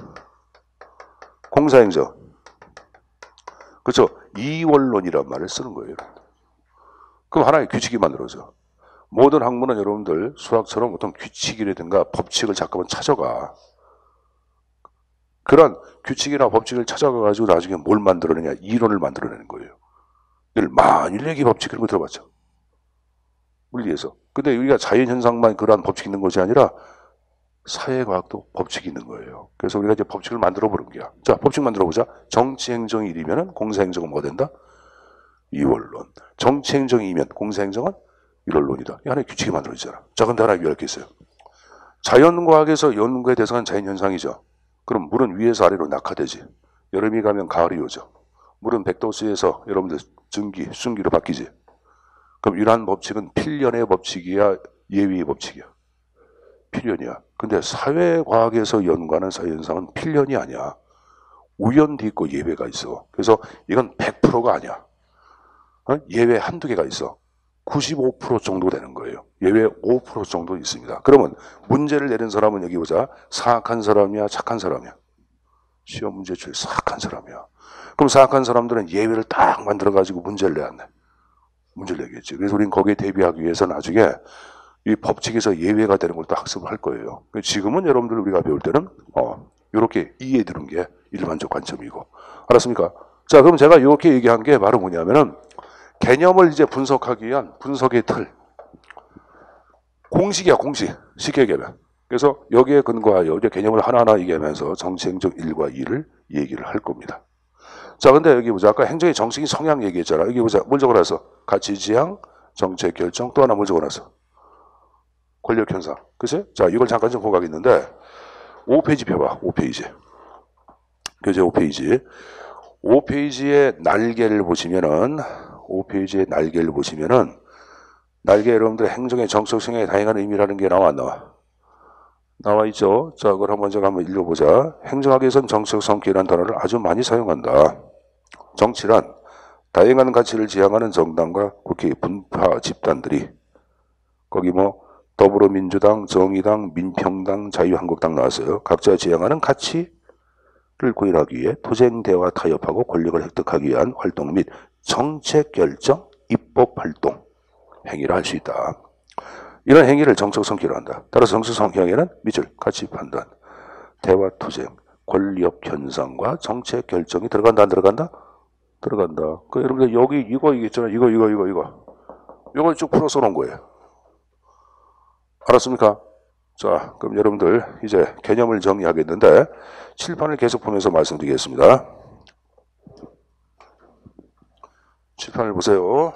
Speaker 1: 공사행정. 그렇죠. 이원론이란 말을 쓰는 거예요. 그럼 하나의 규칙이 만들어져. 모든 학문은 여러분들 수학처럼 어떤 규칙이라든가 법칙을 잠깐만 찾아가. 그런 규칙이나 법칙을 찾아가가지고 나중에 뭘 만들어내냐. 이론을 만들어내는 거예요. 만일얘기 법칙 그런 거 들어봤죠? 물리에서. 근데 우리가 자연현상만 그러한 법칙이 있는 것이 아니라 사회과학도 법칙이 있는 거예요. 그래서 우리가 이제 법칙을 만들어 보는 거야. 자, 법칙 만들어 보자. 정치행정이 1이면 공사행정은 뭐 된다? 이원론. 정치행정이 2면 공사행정은 일원론이다. 이 하나의 규칙이 만들어지잖아. 자, 근데 하나 위할 게 있어요. 자연과학에서 연구의 대상은 자연현상이죠. 그럼 물은 위에서 아래로 낙하되지. 여름이 가면 가을이 오죠. 물은 백도수에서 여러분들 증기, 순기로 바뀌지. 그럼 이러한 법칙은 필연의 법칙이야, 예외의 법칙이야? 필연이야. 근데 사회과학에서 연구하는 사회현상은 필연이 아니야. 우연도 있고 예외가 있어. 그래서 이건 100%가 아니야. 예외 한두 개가 있어. 95% 정도 되는 거예요. 예외 5% 정도 있습니다. 그러면 문제를 내는 사람은 여기 보자. 사악한 사람이야, 착한 사람이야? 시험 문제 제일 사악한 사람이야. 그럼 사악한 사람들은 예외를 딱 만들어가지고 문제를 내야 돼. 문제를 내겠지. 그래서 우리는 거기에 대비하기 위해서 나중에 이 법칙에서 예외가 되는 걸 또 학습을 할 거예요. 지금은 여러분들 우리가 배울 때는 이렇게 이해해 두는 게 일반적 관점이고. 알았습니까? 자, 그럼 제가 이렇게 얘기한 게 바로 뭐냐면은 개념을 이제 분석하기 위한 분석의 틀. 공식이야, 공식. 쉽게 얘기하면. 그래서 여기에 근거하여 이제 개념을 하나하나 얘기하면서 정치행정 1과 2를 얘기를 할 겁니다. 자, 근데 여기 보자. 아까 행정의 정식인 성향 얘기했잖아. 여기 보자. 뭘 적어놨어? 가치지향, 정책결정, 또 하나 뭘 적어놨어? 권력현상. 그치? 자, 이걸 잠깐 좀 보고 가겠는데 5페이지 펴봐. 5페이지. 교재 5페이지. 5페이지의 날개를 보시면은 5페이지의 날개를 보시면은 날개 여러분들 행정의 정책 성향에 다양한 의미라는 게 나와 안 나와? 나와 있죠. 자, 그걸 한번 제가 한번 읽어보자. 행정학에선 정책 성격이라는 단어를 아주 많이 사용한다. 정치란 다양한 가치를 지향하는 정당과 국회 분파 집단들이 거기 뭐 더불어민주당, 정의당, 민평당, 자유한국당 나왔어요. 각자 지향하는 가치를 구현하기 위해 투쟁대와 타협하고 권력을 획득하기 위한 활동 및 정책 결정, 입법 활동 행위를 할 수 있다. 이런 행위를 정책 성격이라고 한다. 따라서 정책 성격에는 밑줄, 가치 판단, 대화 투쟁, 권력 현상과 정책 결정이 들어간다 안 들어간다? 들어간다. 그 여러분들 여기 이거 있잖아. 이거 쭉 풀어서 놓은 거예요. 알았습니까? 자, 그럼 여러분들 이제 개념을 정리하겠는데 칠판을 계속 보면서 말씀드리겠습니다. 칠판을 보세요.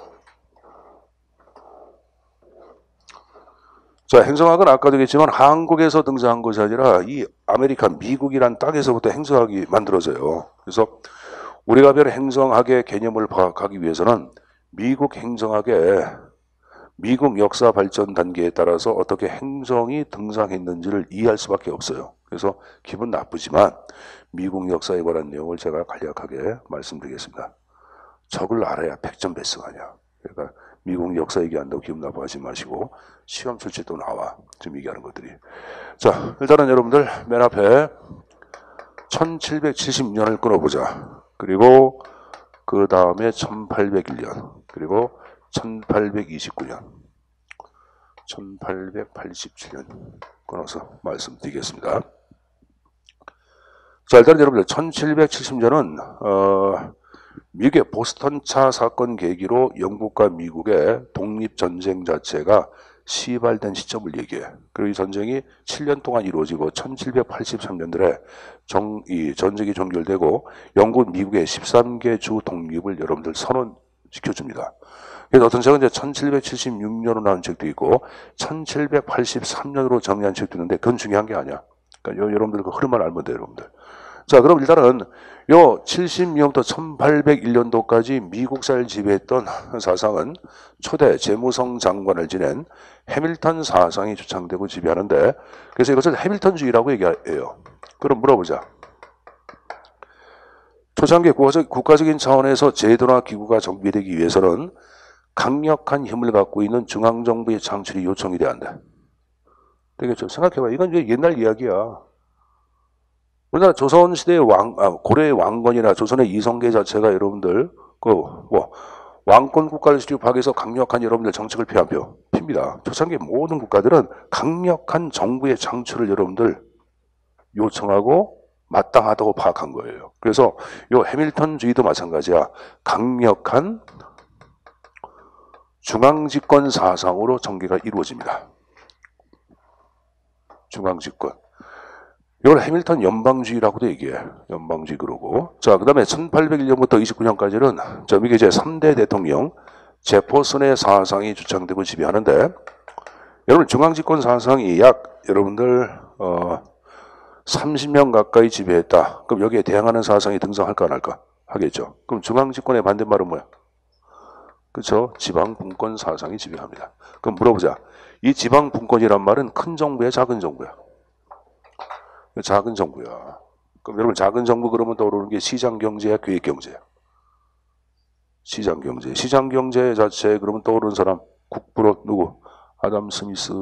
Speaker 1: 자, 행정학은 아까도 얘기했지만 한국에서 등장한 것이 아니라 이 아메리카, 미국이란 땅에서부터 행정학이 만들어져요. 그래서 우리가 별 행정학의 개념을 파악하기 위해서는 미국 행정학의 미국 역사 발전 단계에 따라서 어떻게 행정이 등장했는지를 이해할 수밖에 없어요. 그래서 기분 나쁘지만 미국 역사에 관한 내용을 제가 간략하게 말씀드리겠습니다. 적을 알아야 백전백승 아니야. 그러니까 미국 역사 얘기한다고 기분 나빠하지 마시고 시험 출제 또 나와. 지금 얘기하는 것들이. 자, 일단은 여러분들 맨 앞에 1776년을 끊어보자. 그리고 그 다음에 1801년. 그리고 1829년. 1887년 끊어서 말씀드리겠습니다. 자, 일단 여러분들 1770년은 미국의 보스턴차 사건 계기로 영국과 미국의 독립전쟁 자체가 시발된 시점을 얘기해. 그리고 이 전쟁이 7년 동안 이루어지고 1783년들에 이 전쟁이 종결되고 영국, 미국의 13개 주 독립을 여러분들 선언시켜줍니다. 그래서 어떤 책은 이제 1776년으로 나온 책도 있고 1783년으로 정리한 책도 있는데 그건 중요한 게 아니야. 그러니까 여러분들 그 흐름만 알면 돼요, 여러분들. 자, 그럼 일단은 요 70년부터 1801년도까지 미국사를 지배했던 사상은 초대 재무성 장관을 지낸 해밀턴 사상이 주창되고 지배하는데, 그래서 이것을 해밀턴주의라고 얘기해요. 그럼 물어보자. 초창기 국가적인 차원에서 제도나 기구가 정비되기 위해서는 강력한 힘을 갖고 있는 중앙정부의 창출이 요청이 돼야 한다. 되겠죠? 생각해봐. 이건 이제 옛날 이야기야. 우리나라 조선시대의 고려의 왕건이나 조선의 이성계 자체가 여러분들, 왕권 국가를 수립하기 위해서 강력한 여러분들 정책을 핍니다. 초창기 모든 국가들은 강력한 정부의 창출을 여러분들 요청하고 마땅하다고 파악한 거예요. 그래서 요 해밀턴주의도 마찬가지야. 강력한 중앙집권 사상으로 전개가 이루어집니다. 중앙집권. 이걸 해밀턴 연방주의라고도 얘기해. 연방주의 그러고. 자, 그 다음에 1801년부터 29년까지는 미국의 이제 3대 대통령 제퍼슨의 사상이 주창되고 지배하는데, 여러분 중앙집권 사상이 약 여러분들 30년 가까이 지배했다. 그럼 여기에 대항하는 사상이 등장할까 안 할까? 하겠죠. 그럼 중앙집권의 반대말은 뭐야? 그렇죠? 지방분권 사상이 지배합니다. 그럼 물어보자. 이 지방분권이란 말은 큰 정부야, 작은 정부야? 작은 정부야. 그럼 여러분 작은 정부 그러면 떠오르는 게 시장경제야, 교육경제야? 시장경제. 시장경제 자체에 그러면 떠오르는 사람 국부로 누구? 아담 스미스.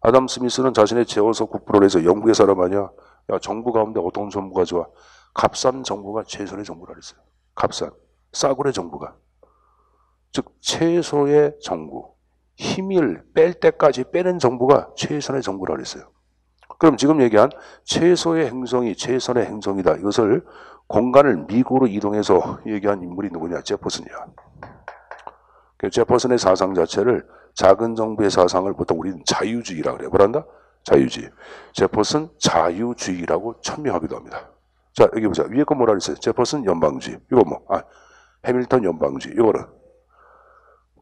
Speaker 1: 아담 스미스는 자신의 재워서 국부로 해서 영국의 사람 아니야? 야, 정부 가운데 어떤 정부가 좋아? 값싼 정부가 최선의 정부라 그랬어요. 값싼. 싸구려 정부가. 즉 최소의 정부. 힘을 뺄 때까지 빼는 정부가 최선의 정부라 그랬어요. 그럼 지금 얘기한 최소의 행정이 최선의 행정이다. 이것을 공간을 미국으로 이동해서 얘기한 인물이 누구냐? 제퍼슨이야. 제퍼슨의 사상 자체를 작은 정부의 사상을 보통 우리는 자유주의라고 그래요. 뭐란다? 자유주의. 제퍼슨 자유주의라고 천명하기도 합니다. 자, 여기 보자. 위에 거 뭐라 그랬어요? 제퍼슨 연방주의. 이거 뭐? 해밀턴 연방주의. 이거는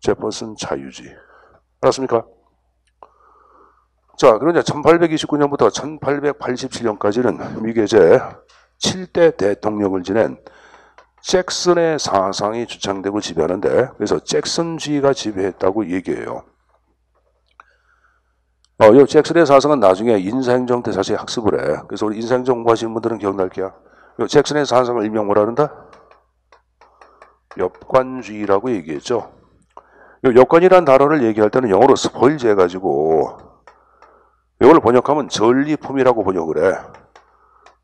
Speaker 1: 제퍼슨 자유주의. 알았습니까? 자, 그러자 1829년부터 1887년까지는 미국의 이제 7대 대통령을 지낸 잭슨의 사상이 주창되고 지배하는데, 그래서 잭슨주의가 지배했다고 얘기해요. 요 잭슨의 사상은 나중에 인사행정 때 자세히 학습을 해. 그래서 우리 인사행정 공부하시는 분들은 기억날 게야. 요 잭슨의 사상을 일명 뭐라 그런다? 엽관주의라고 얘기했죠. 요 엽관이라는 단어를 얘기할 때는 영어로 스포일즈 해가지고 이걸 번역하면 전리품이라고 번역을 해.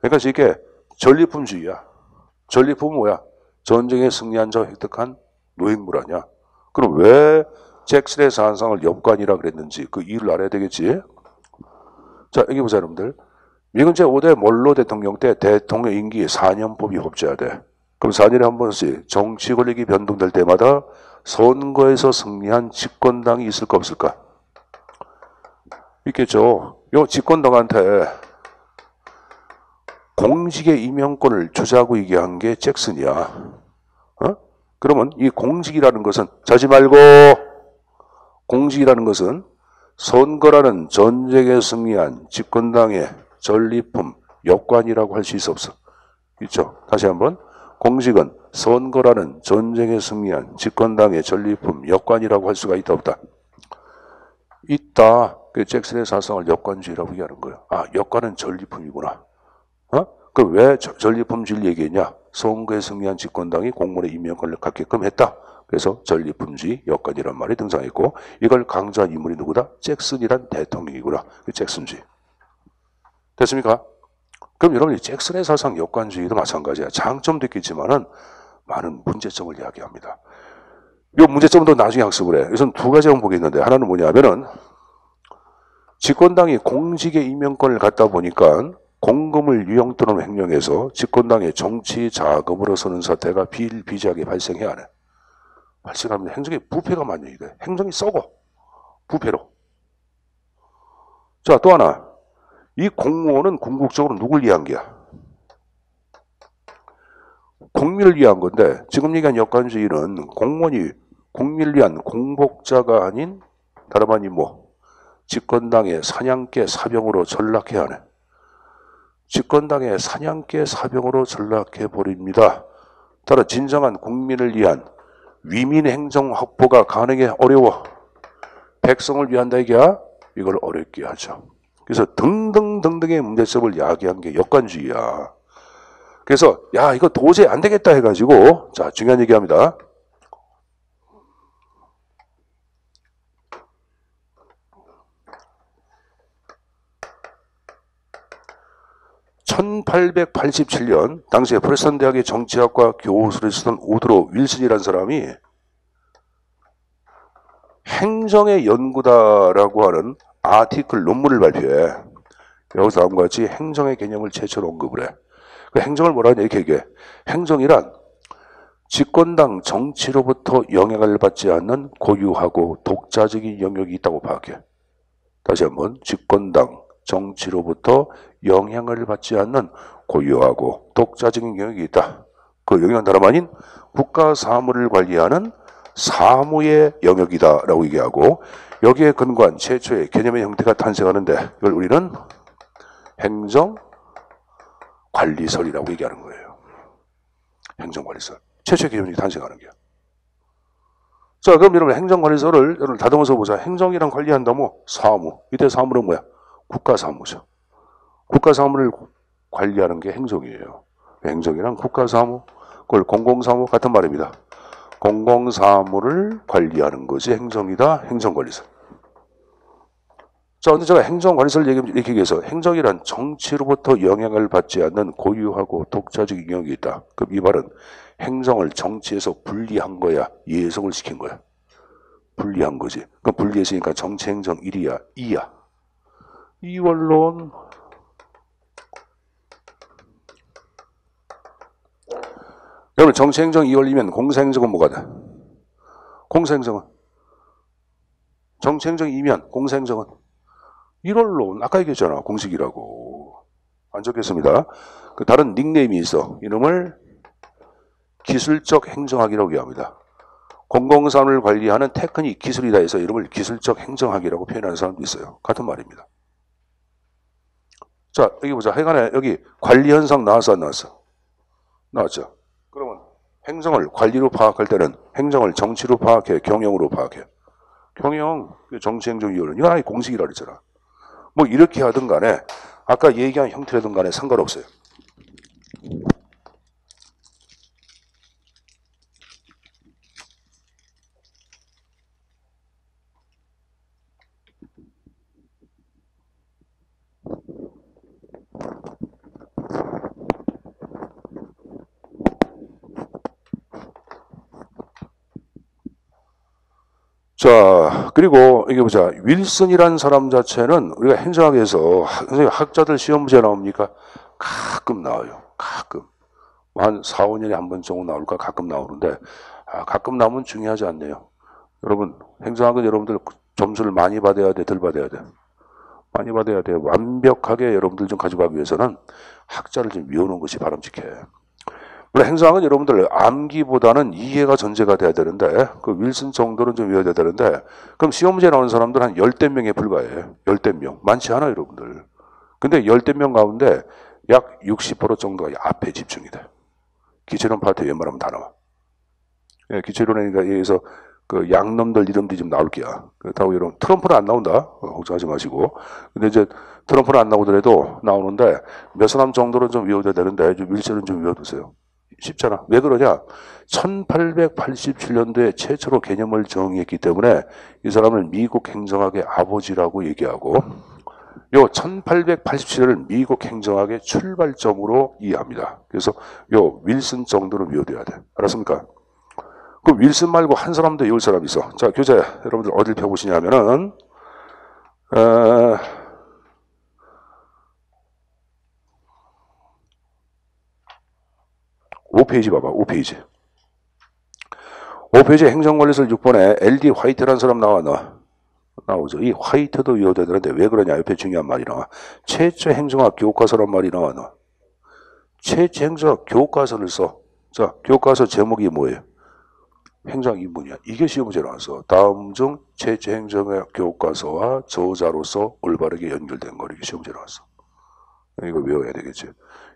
Speaker 1: 그러니까 이게 전리품주의야. 전리품은 뭐야? 전쟁에 승리한 자 획득한 노획물 아니야. 그럼 왜 잭슨의 사상을 엽관이라 그랬는지 그 이유를 알아야 되겠지. 자, 여기 보자 여러분들. 미국 제5대 몰로 대통령 때 대통령 임기 4년법이 법제화 돼. 그럼 4년에 한 번씩 정치 권력이 변동될 때마다 선거에서 승리한 집권당이 있을까 없을까? 있겠죠. 요 집권당한테 공직의 임명권을 주자고 얘기한 게 잭슨이야. 그러면 이 공직이라는 것은 자지 말고 공직이라는 것은 선거라는 전쟁에 승리한 집권당의 전리품, 엽관이라고 할 수 있어 없어? 있죠. 다시 한번. 공직은 선거라는 전쟁에 승리한 집권당의 전리품, 엽관이라고 할 수가 있다 없다? 있다. 그 잭슨의 사상을 엽관주의라고 얘기하는 거예요. 아, 엽관은 전리품이구나. 그럼 왜 전리품주의를 얘기했냐? 선거에 승리한 집권당이 공무원의 임명권을 갖게끔 했다. 그래서 전리품주의, 엽관이란 말이 등장했고 이걸 강조한 인물이 누구다? 잭슨이란 대통령이구나. 잭슨주의. 됐습니까? 그럼 여러분 잭슨의 사상 엽관주의도 마찬가지야. 장점도 있겠지만은 많은 문제점을 이야기합니다. 이 문제점도 나중에 학습을 해. 우선 두 가지 한번 보겠는데 하나는 뭐냐면은 집권당이 공직의 임명권을 갖다 보니까 공금을 유용 또는 횡령해서 집권당의 정치 자금으로 쓰는 사태가 비일비재하게 발생해야 하네. 발생하면 행정의 부패가 만연이 돼. 행정이 썩어. 부패로. 자, 또 하나. 이 공무원은 궁극적으로 누굴 위한 게야? 국민을 위한 건데 지금 얘기한 엽관주의는 공무원이 국민을 위한 공복자가 아닌 다름 아닌 집권당의 사냥개 사병으로 전락해야 하네. 집권당의 사냥개 사병으로 전락해버립니다. 따라 진정한 국민을 위한 위민행정 확보가 가능해 어려워. 백성을 위한다 이게야 이걸 어렵게 하죠. 그래서 등등등등의 문제점을 야기한 게 엽관주의야. 그래서 야 이거 도저히 안 되겠다 해가지고 자 중요한 얘기합니다. (1887년) 당시에 프레스턴 대학의 정치학과 교수를 쓰던 우드로 윌슨이라는 사람이 행정의 연구다라고 하는 아티클 논문을 발표해. 여기서 다음과 같이 행정의 개념을 최초로 언급을 해. 그 행정을 뭐라 하냐 이렇게 얘기해. 행정이란 집권당 정치로부터 영향을 받지 않는 고유하고 독자적인 영역이 있다고 파악해. 다시 한번 집권당 정치로부터 영향을 받지 않는 고유하고 독자적인 영역이 있다. 그 영역은 다름 아닌 국가 사무를 관리하는 사무의 영역이다라고 얘기하고 여기에 근거한 최초의 개념의 형태가 탄생하는데 이걸 우리는 행정관리설이라고 얘기하는 거예요. 행정관리설. 최초의 개념이 탄생하는 게. 자, 그럼 여러분 행정관리설을 여러분 다듬어서 보자. 행정이랑 관리한다 사무. 이때 사무는 뭐야? 국가사무죠. 국가사무를 관리하는 게 행정이에요. 행정이랑 국가사무, 그걸 공공사무 같은 말입니다. 공공사무를 관리하는 것이 행정이다. 행정관리설. 자, 근데 제가 행정관리설 이렇게 얘기해서 행정이란 정치로부터 영향을 받지 않는 고유하고 독자적인 영역이 있다. 그럼 이 말은 행정을 정치에서 분리한 거야? 예속을 시킨 거야? 분리한 거지. 그럼 분리했으니까 정치행정 1이야? 2야? 이원론. 여러분 정치행정 2원리면 공사행정은 뭐가 돼? 공사행정은 정치행정 2면 공사행정은 1원론. 아까 얘기했잖아. 공식이라고. 안 적겠습니다. 그 다른 닉네임이 있어. 이름을 기술적 행정학이라고 얘기합니다. 공공사무를 관리하는 테크닉 기술이다 해서 이름을 기술적 행정학이라고 표현하는 사람도 있어요. 같은 말입니다. 자, 여기 보자. 하여간에 여기 관리 현상 나왔어, 안 나왔어? 나왔죠. 그러면 행정을 관리로 파악할 때는 행정을 정치로 파악해, 경영으로 파악해. 경영, 정치행정위원회. 이건 아예 공식이라 그랬잖아. 뭐 이렇게 하든 간에 아까 얘기한 형태라든 간에 상관없어요. 자, 그리고 이게 보자. 윌슨이라는 사람 자체는 우리가 행정학에서 선생님 학자들 시험 문제 나옵니까? 가끔 나와요. 가끔. 한 4, 5년에 한 번 정도 나올까 가끔 나오는데 가끔 나오면 중요하지 않네요. 여러분 행정학은 여러분들 점수를 많이 받아야 돼, 덜 받아야 돼? 많이 받아야 돼. 완벽하게 여러분들 좀 가져가기 위해서는 학자를 좀 외우는 것이 바람직해. 물론 행정학은 여러분들 암기보다는 이해가 전제가 돼야 되는데 그 윌슨 정도는 좀 외워야 되는데 그럼 시험 문제 나오는 사람들 한 열댓 명에 불과해. 열댓 명. 많지 않아 여러분들. 근데 열댓 명 가운데 약 60% 정도가 앞에 집중이 돼. 기체론 파트 웬만하면 다 나와. 예, 기체론에 의해서 그 양놈들 이름들이 좀 나올 게야. 그렇다고 여러분 트럼프는 안 나온다. 걱정하지 마시고. 근데 이제 트럼프는 안 나오더라도 나오는데 몇 사람 정도는 좀 외워야 되는데 윌슨은 좀 외워두세요. 쉽잖아. 왜 그러냐? 1887년도에 최초로 개념을 정의했기 때문에 이 사람을 미국 행정학의 아버지라고 얘기하고 요 1887년을 미국 행정학의 출발점으로 이해합니다. 그래서 요 윌슨 정도는 외워둬야 돼. 알았습니까? 그 윌슨 말고 한 사람 더 외울 사람이 있어. 자, 교재 여러분들 어딜 펴보시냐면은 5페이지 봐봐. 5페이지. 5페이지 행정관리설 6번에 LD 화이트라는 사람 나오죠. 이 화이트도 외워야 되는데 왜 그러냐. 옆에 중요한 말이 나와. 최초 행정학 교과서란 말이 나와. 최초 행정학 교과서를 써. 자, 교과서 제목이 뭐예요? 행정학 인문이야. 이게 시험 문제 나왔어. 다음 중 최초 행정학 교과서와 저자로서 올바르게 연결된 거. 이게 시험 문제 나왔어. 이거 외워야 되겠지.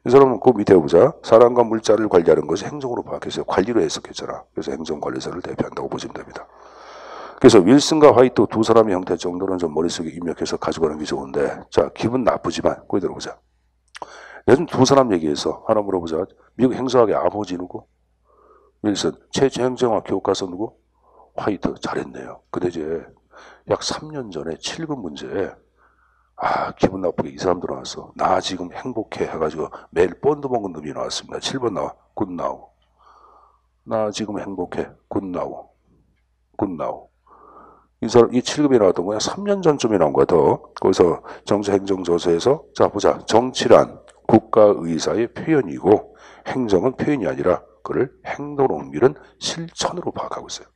Speaker 1: 이 사람은 그 밑에 보자. 사람과 물자를 관리하는 것이 행정으로 파악했어요. 관리로 해석했잖아. 그래서 행정관리사를 대표한다고 보시면 됩니다. 그래서 윌슨과 화이트 두 사람의 형태 정도는 좀 머릿속에 입력해서 가져가는 게 좋은데 자, 기분 나쁘지만 거기 들어보자. 요즘 두 사람 얘기해서 하나 물어보자. 미국 행정학의 아버지 누구? 윌슨. 최초 행정학 교과서 누구? 화이트. 잘했네요. 근데 이제 약 3년 전에 7급 문제에 기분 나쁘게 이 사람 들어왔어. 나 지금 행복해 해가지고 매일 본드 먹은 놈이 나왔습니다. 7번 나와. 굿나우. 나 지금 행복해. 굿나우. 굿나우. 이 7급이 나왔던 거야. 3년 전쯤에 나온 거야, 더. 거기서 정치행정저서에서, 자, 보자. 정치란 국가의사의 표현이고, 행정은 표현이 아니라, 그를 행동으로 옮기는 실천으로 파악하고 있어요.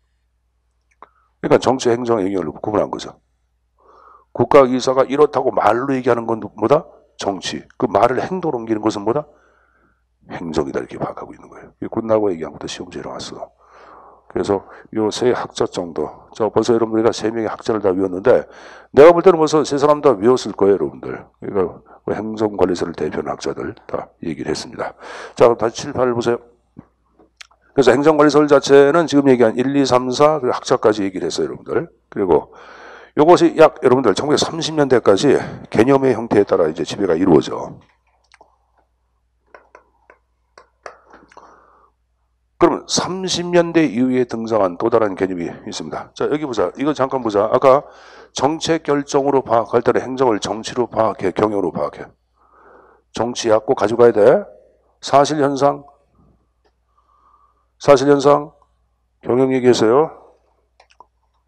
Speaker 1: 그러니까 정치행정의 영역을 구분한 거죠. 국가의사가 이렇다고 말로 얘기하는 건 뭐다? 정치. 그 말을 행동으로 옮기는 것은 뭐다? 행정이다. 이렇게 파악하고 있는 거예요. 굿나고 얘기한 것도 시험지에 나왔어. 그래서 요 세 학자 정도. 자, 벌써 여러분들이 세 명의 학자를 다 외웠는데, 내가 볼 때는 벌써 세 사람 다 외웠을 거예요, 여러분들. 그러니까 행정관리사를 대표하는 학자들 다 얘기를 했습니다. 자, 다시 7, 8을 보세요. 그래서 행정관리설 자체는 지금 얘기한 1, 2, 3, 4, 그리고 학자까지 얘기를 했어요, 여러분들. 그리고 요것이 약 여러분들 1930년대까지 개념의 형태에 따라 이제 지배가 이루어져. 그러면 30년대 이후에 등장한 또 다른 개념이 있습니다. 자, 여기 보자. 이거 잠깐 보자. 아까 정책 결정으로 파악할 때는 행정을 정치로 파악해, 경영으로 파악해. 정치학 꼭 가져가야 돼. 사실현상, 경영 얘기했어요.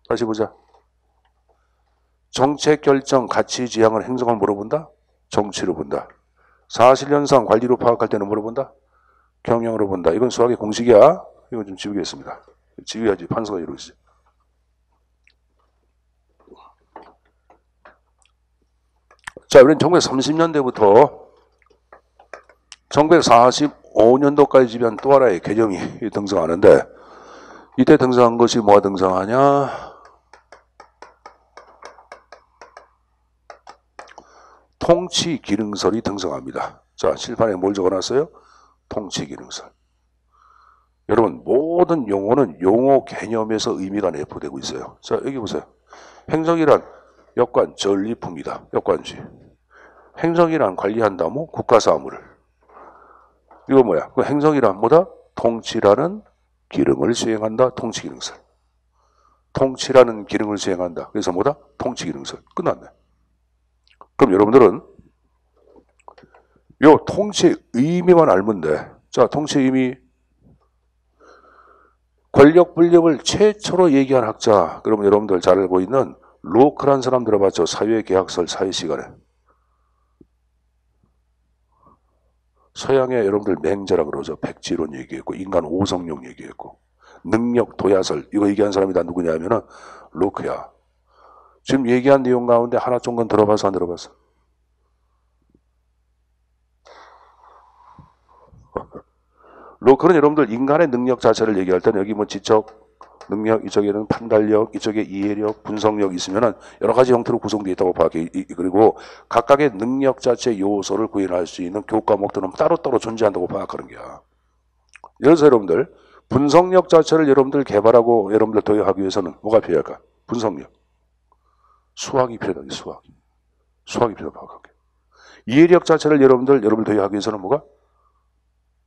Speaker 1: 다시 보자. 정책 결정, 가치 지향을 행정을 물어본다? 정치로 본다. 사실현상, 관리로 파악할 때는 물어본다? 경영으로 본다. 이건 수학의 공식이야. 이건 좀 지우겠습니다. 지워야지 판서가 이루어지지. 자, 우리는 1930년대부터 1945년도까지 지배한 또 하나의 개념이 등장하는데, 이때 등장한 것이 뭐가 등장하냐? 통치 기능설이 등장합니다. 자, 칠판에 뭘 적어놨어요? 통치 기능설. 여러분, 모든 용어는 용어 개념에서 의미가 내포되고 있어요. 자, 여기 보세요. 행정이란 역관 전리품이다. 역관주의. 행정이란 관리한다. 뭐 국가사무를. 이거 뭐야? 그 행정이란 뭐다? 통치라는 기능을 수행한다. 통치기능설. 통치라는 기능을 수행한다. 그래서 뭐다? 통치기능설. 끝났네. 그럼 여러분들은 요 통치의 의미만 알면 돼. 자, 통치의 의미. 권력 분립을 최초로 얘기한 학자. 그러면 여러분들 잘 알고 있는 로크란 사람 들어봤죠? 사회계약설 사회시간에. 서양에 여러분들 맹자라 그러죠. 백지론 얘기했고 인간 오성용 얘기했고 능력 도야설 이거 얘기한 사람이 다 누구냐 하면은 로크야. 지금 얘기한 내용 가운데 하나 정도는 들어봐서 안 들어봤어? 로크는 여러분들 인간의 능력 자체를 얘기할 때는 여기 뭐 지적 능력, 이쪽에는 판단력, 이쪽에 이해력, 분석력 있으면은 여러 가지 형태로 구성되어 있다고 파악해. 그리고 각각의 능력 자체 요소를 구현할 수 있는 교과목들은 따로따로 존재한다고 파악하는 거야. 예를 들어서 여러분들 분석력 자체를 여러분들 개발하고 여러분들 도입하기 위해서는 뭐가 필요할까? 분석력. 수학이 필요하다. 수학이 필요하다고 파악할게. 이해력 자체를 여러분들 도입하기 위해서는 뭐가?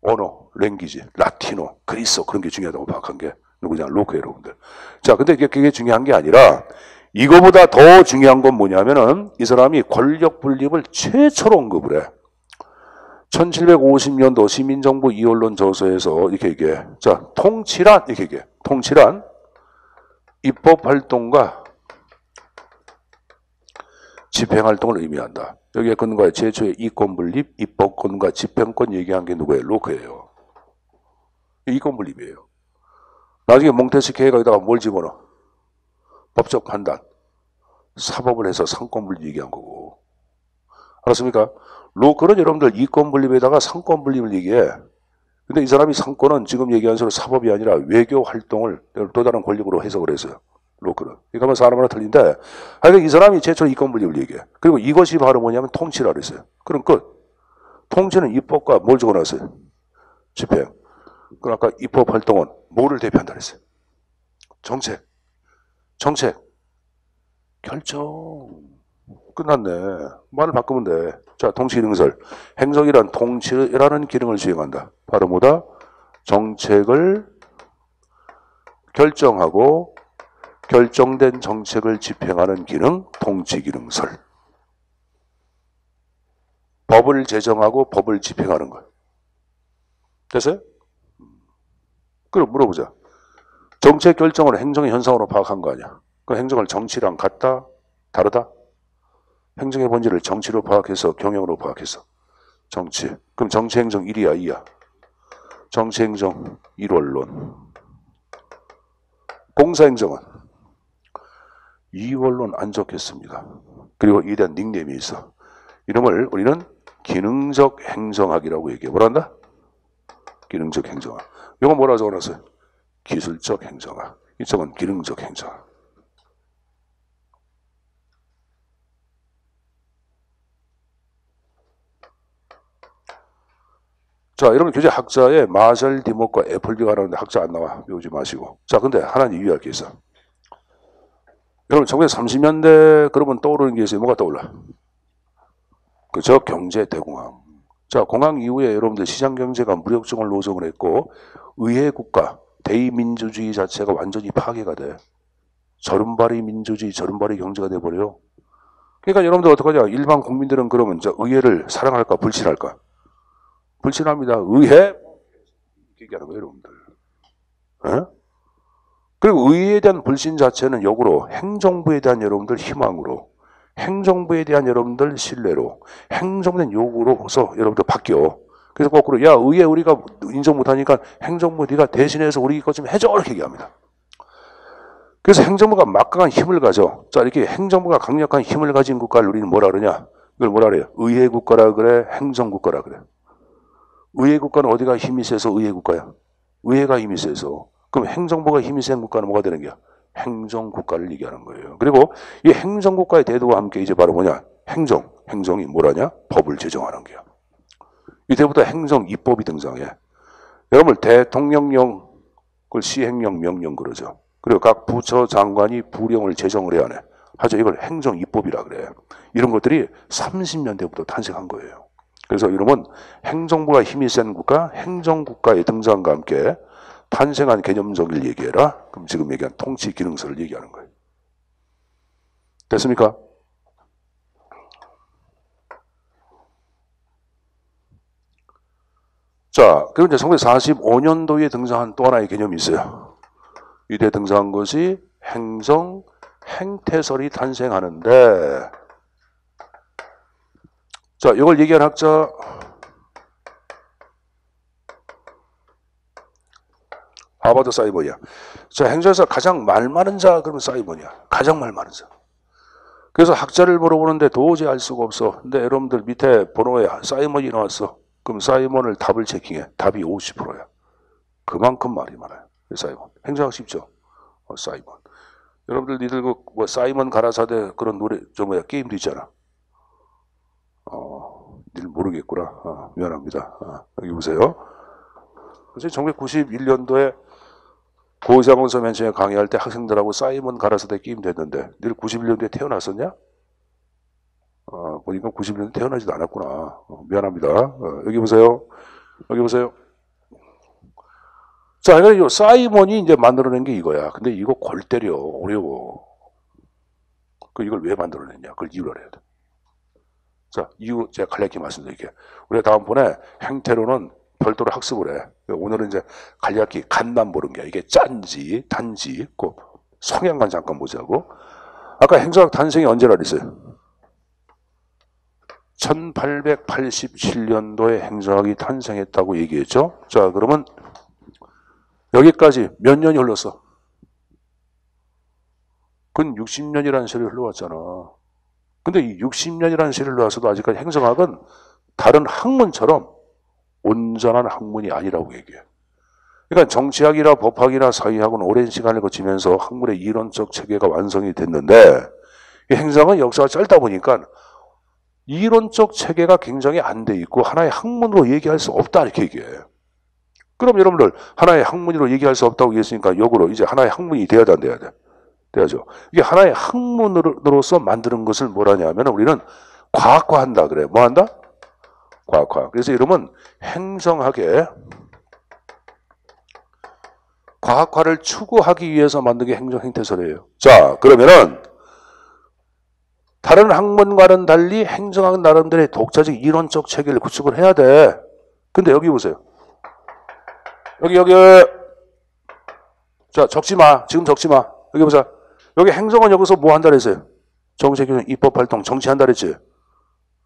Speaker 1: 언어, 랭귀지, 라틴어, 그리스어 그런 게 중요하다고 파악한 게 누구냐? 로크 여러분들. 자, 근데 그게 중요한 게 아니라 이거보다 더 중요한 건 뭐냐면은 이 사람이 권력 분립을 최초로 언급을 해. 1750년도 시민정부 이원론 저서에서 이렇게 얘기해. 자, 통치란 이렇게 얘기해. 통치란 입법활동과 집행활동을 의미한다. 여기에 근거에 최초의 이권분립, 입법권과 집행권 얘기한 게 누구예요? 로크예요. 이권분립이에요. 나중에 몽테스키에가 여기다가 뭘 집어넣어? 법적 판단, 사법을 해서 상권분립 얘기한 거고. 알았습니까? 로크는 여러분들 이권분립에다가 상권분립을 얘기해. 근데 이 사람이 상권은 지금 얘기한 대로 사법이 아니라 외교 활동을 또 다른 권력으로 해석을 했어요. 로크는. 그러니까 뭐 사람 하나 틀린데, 하여간 이 사람이 최초 이권분립을 얘기해. 그리고 이것이 바로 뭐냐면 통치라 그랬어요. 그럼 끝. 통치는 입법과 뭘 적어놨어요? 집행. 그럼 아까 입법 활동은 뭐를 대표한다 그랬어요? 정책. 결정. 끝났네. 말을 바꾸면 돼. 자, 통치기능설. 행정이란 통치라는 기능을 수행한다. 바로 뭐다? 정책을 결정하고 결정된 정책을 집행하는 기능, 통치기능설. 법을 제정하고 법을 집행하는 것. 됐어요? 그럼 물어보자. 정책 결정을 행정의 현상으로 파악한 거 아니야? 그 행정을 정치랑 같다? 다르다? 행정의 본질을 정치로 파악해서 경영으로 파악해서 정치. 그럼 정치행정 1이야 2야? 정치행정 1원론. 공사행정은 2원론 안 적겠습니다. 그리고 이에 대한 닉네임이 있어. 이름을 우리는 기능적 행정학이라고 얘기해. 뭐란다? 기능적 행정학. 이건 뭐라 적어놨어요? 기술적 행정학. 이쪽은 기능적 행정학. 자, 여러분 교재 학자에 마셜 디목과 애플비가 나오는데 학자 안 나와. 배우지 마시고. 자, 근데 하나는 유의할 게 있어. 여러분 1930년대 그러면 떠오르는 게 있어요. 뭐가 떠올라? 그죠? 경제 대공황. 자, 공황 이후에 여러분들 시장경제가 무력증을 노정을 했고 의회국가, 대의민주주의 자체가 완전히 파괴가 돼. 저른발이 민주주의, 저른발이 경제가 돼버려요. 그러니까 여러분들 어떡하냐? 일반 국민들은 그러면 의회를 사랑할까? 불신할까? 불신합니다. 의회? 얘기하는 거예요, 여러분들. 에? 그리고 의회에 대한 불신 자체는 역으로 행정부에 대한 여러분들 희망으로, 행정부에 대한 여러분들 신뢰로, 행정부에 대한 요구로서 여러분들 바뀌어. 그래서 거꾸로 야 의회 우리가 인정 못하니까 행정부 네가 대신해서 우리 것 좀 해줘 이렇게 얘기합니다. 그래서 행정부가 막강한 힘을 가져. 자, 이렇게 행정부가 강력한 힘을 가진 국가를 우리는 뭐라 그러냐? 이걸 뭐라 그래요? 의회 국가라 그래? 행정 국가라 그래? 의회 국가는 어디가 힘이 세서 의회 국가야? 의회가 힘이 세서. 그럼 행정부가 힘이 센 국가는 뭐가 되는 거야? 행정 국가를 얘기하는 거예요. 그리고 이 행정 국가의 대도와 함께 이제 바로 뭐냐? 행정이 뭐라냐? 법을 제정하는 거야. 이때부터 행정 입법이 등장해. 여러분 대통령령, 그걸 시행령, 명령 그러죠. 그리고 각 부처 장관이 부령을 제정을 해야 하네. 하죠. 이걸 행정입법이라 그래. 이런 것들이 30년대부터 탄생한 거예요. 그래서 이름은 행정부가 힘이 센 국가, 행정국가의 등장과 함께 탄생한 개념적을 얘기해라. 그럼 지금 얘기한 통치 기능서를 얘기하는 거예요. 됐습니까? 자, 그리고 이제 1945년도에 등장한 또 하나의 개념이 있어요. 이때 등장한 것이 행정, 행태설이 탄생하는데, 자, 이걸 얘기한 학자, 하버드 사이먼이야. 자, 행정에서 가장 말 많은 자, 그러면 사이먼이야. 가장 말 많은 자. 그래서 학자를 물어보는데 도저히 알 수가 없어. 근데 여러분들 밑에 번호에 사이먼이 나왔어. 그럼 사이먼을 답을 체킹해. 답이 50%야. 그만큼 말이 많아요. 사이먼. 행정학 쉽죠? 사이먼. 여러분들 니들 뭐 사이먼 가라사대 그런 노래 저 뭐야 게임도 있잖아. 니들 모르겠구나. 미안합니다. 여기 보세요. 그래서 1991년도에 고의사문서 맨션에 강의할 때 학생들하고 사이먼 가라사대 게임 됐는데 니들 91년도에 태어났었냐? 보니까 91년도에 태어나지도 않았구나. 미안합니다. 여기 보세요. 여기 보세요. 자, 그러니까 사이먼이 이제 만들어낸 게 이거야. 근데 이거 골 때려. 어려워. 이걸 왜 만들어냈냐? 그걸 이유를 해야 돼. 자, 이유 제가 간략히 말씀드릴게요. 우리가 다음번에 행태로는 별도로 학습을 해. 오늘은 이제 간략히 간만 보는 게 이게 짠지, 단지, 그 성향만 잠깐 보자고. 아까 행정학 탄생이 언제라 그랬어요? 1887년도에 행정학이 탄생했다고 얘기했죠. 자, 그러면 여기까지 몇 년이 흘렀어? 근 60년이라는 세월이 흘러왔잖아. 근데 이 60년이라는 세월이 흘러와서도 아직까지 행정학은 다른 학문처럼 온전한 학문이 아니라고 얘기해. 그러니까 정치학이나 법학이나 사회학은 오랜 시간을 거치면서 학문의 이론적 체계가 완성이 됐는데 이 행정은 역사가 짧다 보니까 이론적 체계가 굉장히 안 돼 있고 하나의 학문으로 얘기할 수 없다 이렇게 얘기해. 그럼 여러분들 하나의 학문으로 얘기할 수 없다고 얘기했으니까 역으로 이제 하나의 학문이 돼야 돼, 안 돼야 돼? 돼야죠. 이게 하나의 학문으로서 만드는 것을 뭐라냐 하면 우리는 과학화한다 그래. 뭐 한다? 과학화. 그래서 이름은 행정학의 과학화를 추구하기 위해서 만든 게 행정행태설이에요. 자, 그러면은 다른 학문과는 달리 행정학은 나름대로의 독자적 이론적 체계를 구축을 해야 돼. 근데 여기 보세요. 여기. 자, 적지 마. 지금 적지 마. 여기 보자. 여기 행정은 여기서 뭐 한다 그랬어요? 정책규정, 입법활동, 정치한다 그랬지?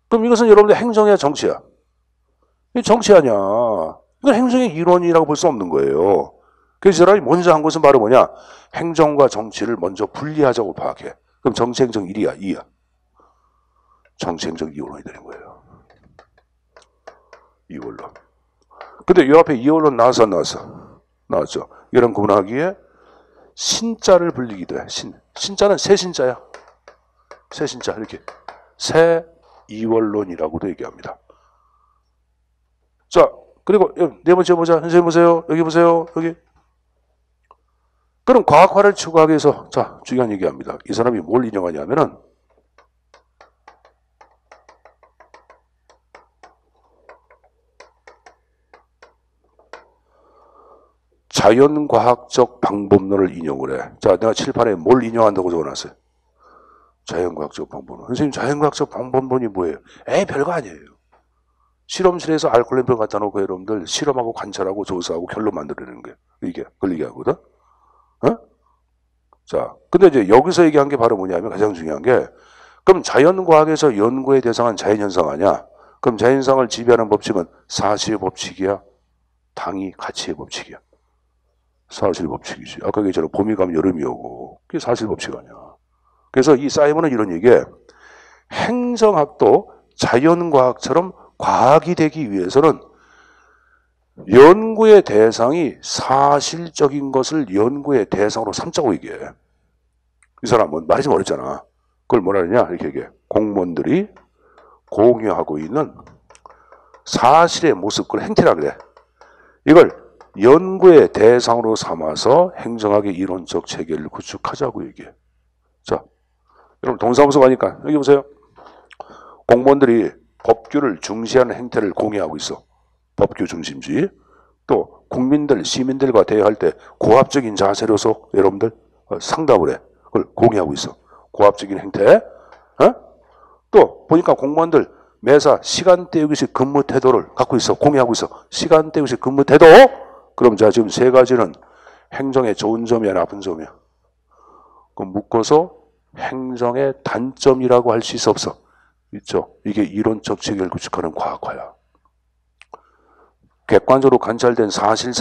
Speaker 1: 그럼 이것은 여러분들 행정이야, 정치야? 이게 정치 아니야. 이건 행정의 이론이라고 볼 수 없는 거예요. 그래서 이 사람이 먼저 한 것은 바로 뭐냐? 행정과 정치를 먼저 분리하자고 파악해. 그럼 정치, 행정 1이야, 2야. 정치, 행정 2원론이 되는 거예요. 2원론. 근데 이 앞에 2원론 나왔어, 안 나왔어? 나왔죠. 이런 구분하기에 신자를 불리기도 해. 신자는 새 신자야. 새 신자, 이렇게. 새 이원론이라고도 얘기합니다. 자, 그리고 네 번째 보자. 선생님 보세요. 여기 보세요. 여기. 그럼 과학화를 추구하기 위해서 자, 중요한 얘기합니다. 이 사람이 뭘 인용하냐면은 자연과학적 방법론을 인용을 해. 자, 내가 칠판에 뭘 인용한다고 적어놨어요? 자연과학적 방법론. 선생님, 자연과학적 방법론이 뭐예요? 별거 아니에요. 실험실에서 알콜렌병 갖다 놓고 여러분들 실험하고 관찰하고 조사하고 결론 만들어내는 거예요. 이게, 그걸 얘기하거든? 자, 근데 이제 여기서 얘기한 게 바로 뭐냐면 가장 중요한 게 그럼 자연과학에서 연구의 대상은 자연현상 아니야? 그럼 자연현상을 지배하는 법칙은 사실의 법칙이야? 당위 가치의 법칙이야? 사실 법칙이지. 아까 얘기했잖아. 봄이 가면 여름이 오고. 그게 사실 법칙 아니야. 그래서 이 사이먼은 이런 얘기에 행정학도 자연과학처럼 과학이 되기 위해서는 연구의 대상이 사실적인 것을 연구의 대상으로 삼자고 얘기해. 이 사람은 말이 좀 어렵잖아. 그걸 뭐라 그러냐? 이렇게 얘기해. 공무원들이 공유하고 있는 사실의 모습, 그걸 행태라 그래. 이걸 연구의 대상으로 삼아서 행정학의 이론적 체계를 구축하자고 얘기해. 자, 여러분 동사무소 가니까 여기 보세요. 공무원들이 법규를 중시하는 행태를 공유하고 있어. 법규 중심주의. 또 국민들, 시민들과 대화할 때 고압적인 자세로서 여러분들 상담을 해. 그걸 공유하고 있어. 고압적인 행태. 또 보니까 공무원들 매사 시간 때우기식 근무 태도를 갖고 있어. 공유하고 있어. 시간 때우기식 근무 태도. 그럼 자 지금 세 가지는 행정의 좋은 점이야, 나쁜 점이야. 그럼 묶어서 행정의 단점이라고 할 수 있어, 없어? 있죠. 이게 이론적 체계를 구축하는 과학화야. 객관적으로 관찰된 사실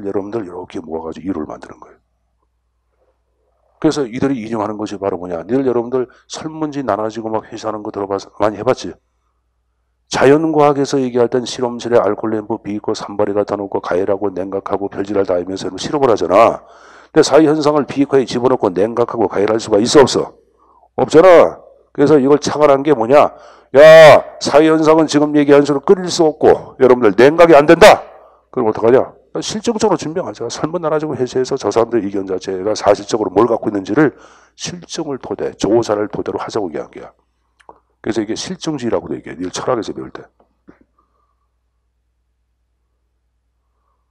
Speaker 1: 여러분들 이렇게 모아가지고 이론을 만드는 거예요. 그래서 이들이 인용하는 것이 바로 뭐냐. 늘 여러분들 설문지 나눠지고 막 회수하는 거 들어봐서 많이 해봤지? 자연과학에서 얘기할 땐 실험실에 알코올 램프 비있고 산발이 갖다 놓고 가열하고 냉각하고 별짓을 다 하면서 실험을 하잖아. 근데 사회현상을 비익화에 집어넣고 냉각하고 가열할 수가 있어, 없어? 없잖아. 그래서 이걸 착안한 게 뭐냐. 야, 사회현상은 지금 얘기한 대로 끓일 수 없고 여러분들 냉각이 안 된다. 그럼 어떡하냐. 실증적으로 증명하자. 설문 나눠지고 회수해서 저 사람들 의견 자체가 사실적으로 뭘 갖고 있는지를 실증을 토대, 조사를 토대로 하자고 얘기한 거야. 그래서 이게 실증주의라고도 얘기해. 늘 철학에서 배울 때.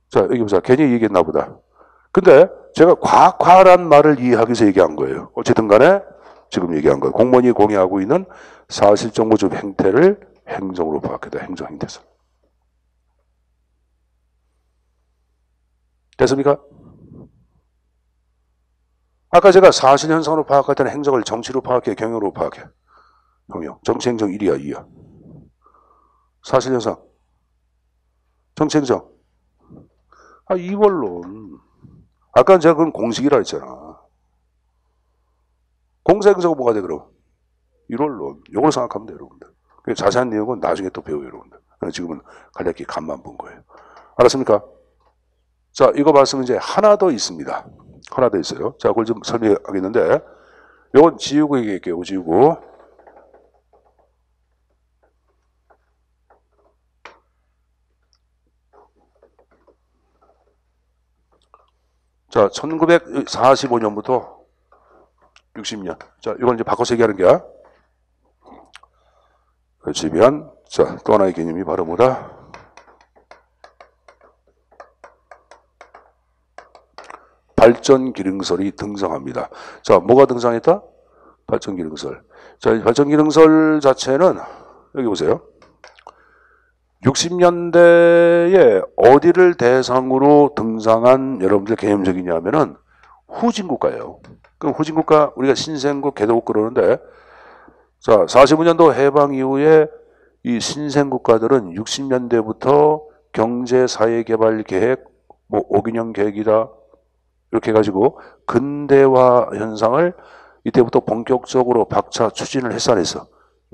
Speaker 1: 자, 여기 보자. 괜히 얘기했나 보다. 근데 제가 과학화란 말을 이해하기 위해서 얘기한 거예요. 어쨌든 간에 지금 얘기한 거예요. 공무원이 공유하고 있는 사실적 모습 행태를 행정으로 파악했다. 행정 행태서. 됐습니까? 아까 제가 사실 현상으로 파악할 때는 행정을 정치로 파악해, 경영으로 파악해. 경영. 정치 행정 1이야, 2야. 사실 현상. 정치 행정. 아, 이원론. 아까 제가 그건 공식이라 했잖아. 공사 행정은 뭐가 돼, 그럼? 1원론. 요걸 생각하면 돼요, 여러분들. 자세한 내용은 나중에 또 배워요, 여러분들. 지금은 간략히 간만 본 거예요. 알았습니까? 자, 이거 말씀은 이제 하나 더 있습니다. 하나 더 있어요. 자, 그걸 좀 설명하겠는데, 요건 지우고 얘기할게요, 지우고. 자, 1945년부터 60년. 자, 이걸 이제 바꿔서 얘기하는 게야. 그렇지면, 자, 또 하나의 개념이 바로 뭐다? 발전 기능설이 등장합니다. 자, 뭐가 등장했다? 발전 기능설. 자, 발전 기능설 자체는, 여기 보세요. 60년대에 어디를 대상으로 등장한 여러분들 개념적이냐면은 후진국가예요. 그럼 후진국가, 우리가 신생국, 개도국 그러는데, 자, 45년도 해방 이후에 이 신생국가들은 60년대부터 경제사회개발계획, 뭐 5개년 계획이다, 이렇게 해가지고 근대화 현상을 이때부터 본격적으로 박차 추진을 했어, 안 했어?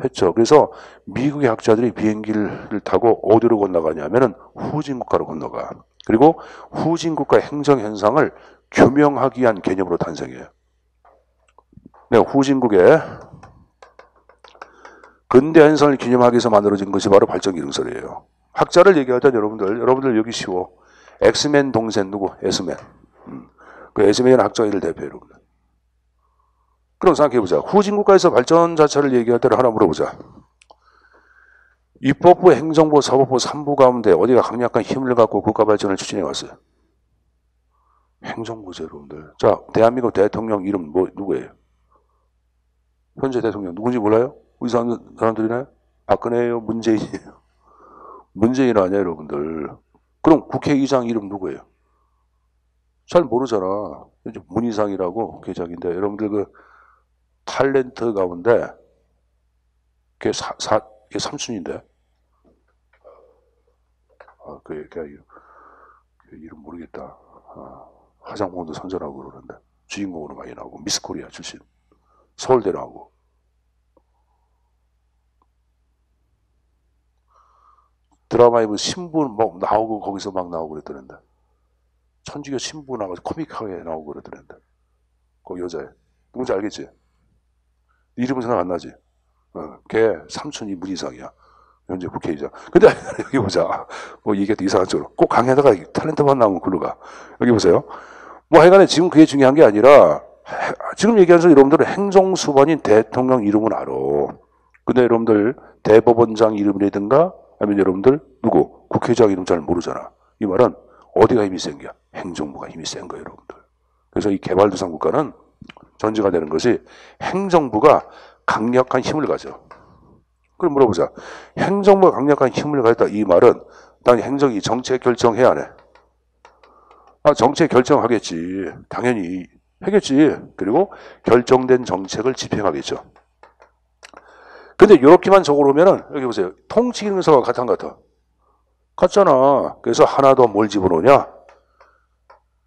Speaker 1: 했죠. 그래서 미국의 학자들이 비행기를 타고 어디로 건너가냐면은 후진국가로 건너가. 그리고 후진국가 행정 현상을 규명하기 위한 개념으로 탄생해요. 네, 후진국의 근대 현상을 기념하기 위해서 만들어진 것이 바로 발전 기능설이에요. 학자를 얘기할 때 여러분들 여기 쉬워. 엑스맨 동생 누구? 에스맨. 그 에스맨이라는 학자가 이를 대표해요, 여러분들. 그럼 생각해보자. 후진국가에서 발전 자체를 얘기할 때는 하나 물어보자. 입법부, 행정부, 사법부 3부 가운데 어디가 강력한 힘을 갖고 국가 발전을 추진해 왔어요? 행정부죠, 여러분들. 자, 대한민국 대통령 이름 누구예요? 현재 대통령 누군지 몰라요? 우리 사람들이네? 박근혜예요? 문재인이에요? 문재인 아니야, 여러분들. 그럼 국회의장 이름 누구예요? 잘 모르잖아. 문희상이라고 국회의장인데, 여러분들 그 탤런트 가운데 걔 삼촌인데. 걔 이름 모르겠다. 화장품도 선전하고 그러는데 주인공으로 많이 나오고 미스코리아 출신. 서울대 나오고. 드라마에 뭐 신부 막 나오고 거기서 막 나오고 그랬더는데. 천주교 신부 나가서 코믹하게 나오고 그러더랬는데. 거기 여자애. 누군지 알겠지? 이름은 생각 안 나지? 걔 삼촌이 문희상이야. 현재 국회의장. 근데 여기 보자. 뭐 얘기해도 이상한 쪽으로. 꼭 강에다가 탤런트만 나오면 글로 가. 여기 보세요. 뭐 하여간에 지금 그게 중요한 게 아니라 지금 얘기하면서 여러분들은 행정수반인 대통령 이름은 알아. 근데 여러분들 대법원장 이름이라든가 아니면 여러분들 누구? 국회의장 이름 잘 모르잖아. 이 말은 어디가 힘이 센 게? 행정부가 힘이 센 거예요, 여러분들. 그래서 이 개발도상 국가는 전제가 되는 것이 행정부가 강력한 힘을 가져. 그럼 물어보자. 행정부가 강력한 힘을 가졌다. 이 말은 당연히 행정이 정책 결정해야 안 해? 정책 결정하겠지. 당연히 하겠지. 그리고 결정된 정책을 집행하겠죠. 근데 이렇게만 적어놓으면은 여기 보세요. 통치기능서가 같아 안 같아? 같잖아. 그래서 하나 더 뭘 집어넣냐?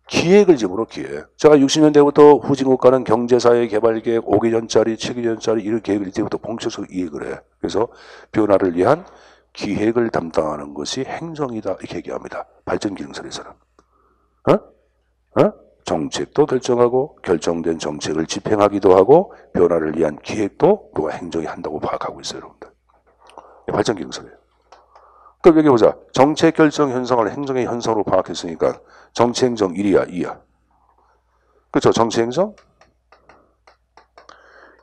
Speaker 1: 기획을 집어넣어, 기획. 제가 60년대부터 후진국가는 경제사회 개발계획 5개년짜리, 7개년짜리 이런 계획을 이때부터 본격적으로 이해를 해. 그래서 변화를 위한 기획을 담당하는 것이 행정이다. 이렇게 얘기합니다. 발전기능설에서는. 정책도 결정하고 결정된 정책을 집행하기도 하고 변화를 위한 기획도 누가 행정이 한다고 파악하고 있어요, 여러분들. 발전기능설이에요. 그럼 여기 보자. 정책 결정 현상을 행정의 현상으로 파악했으니까 정치행정 1이야, 2야. 그렇죠? 정치행정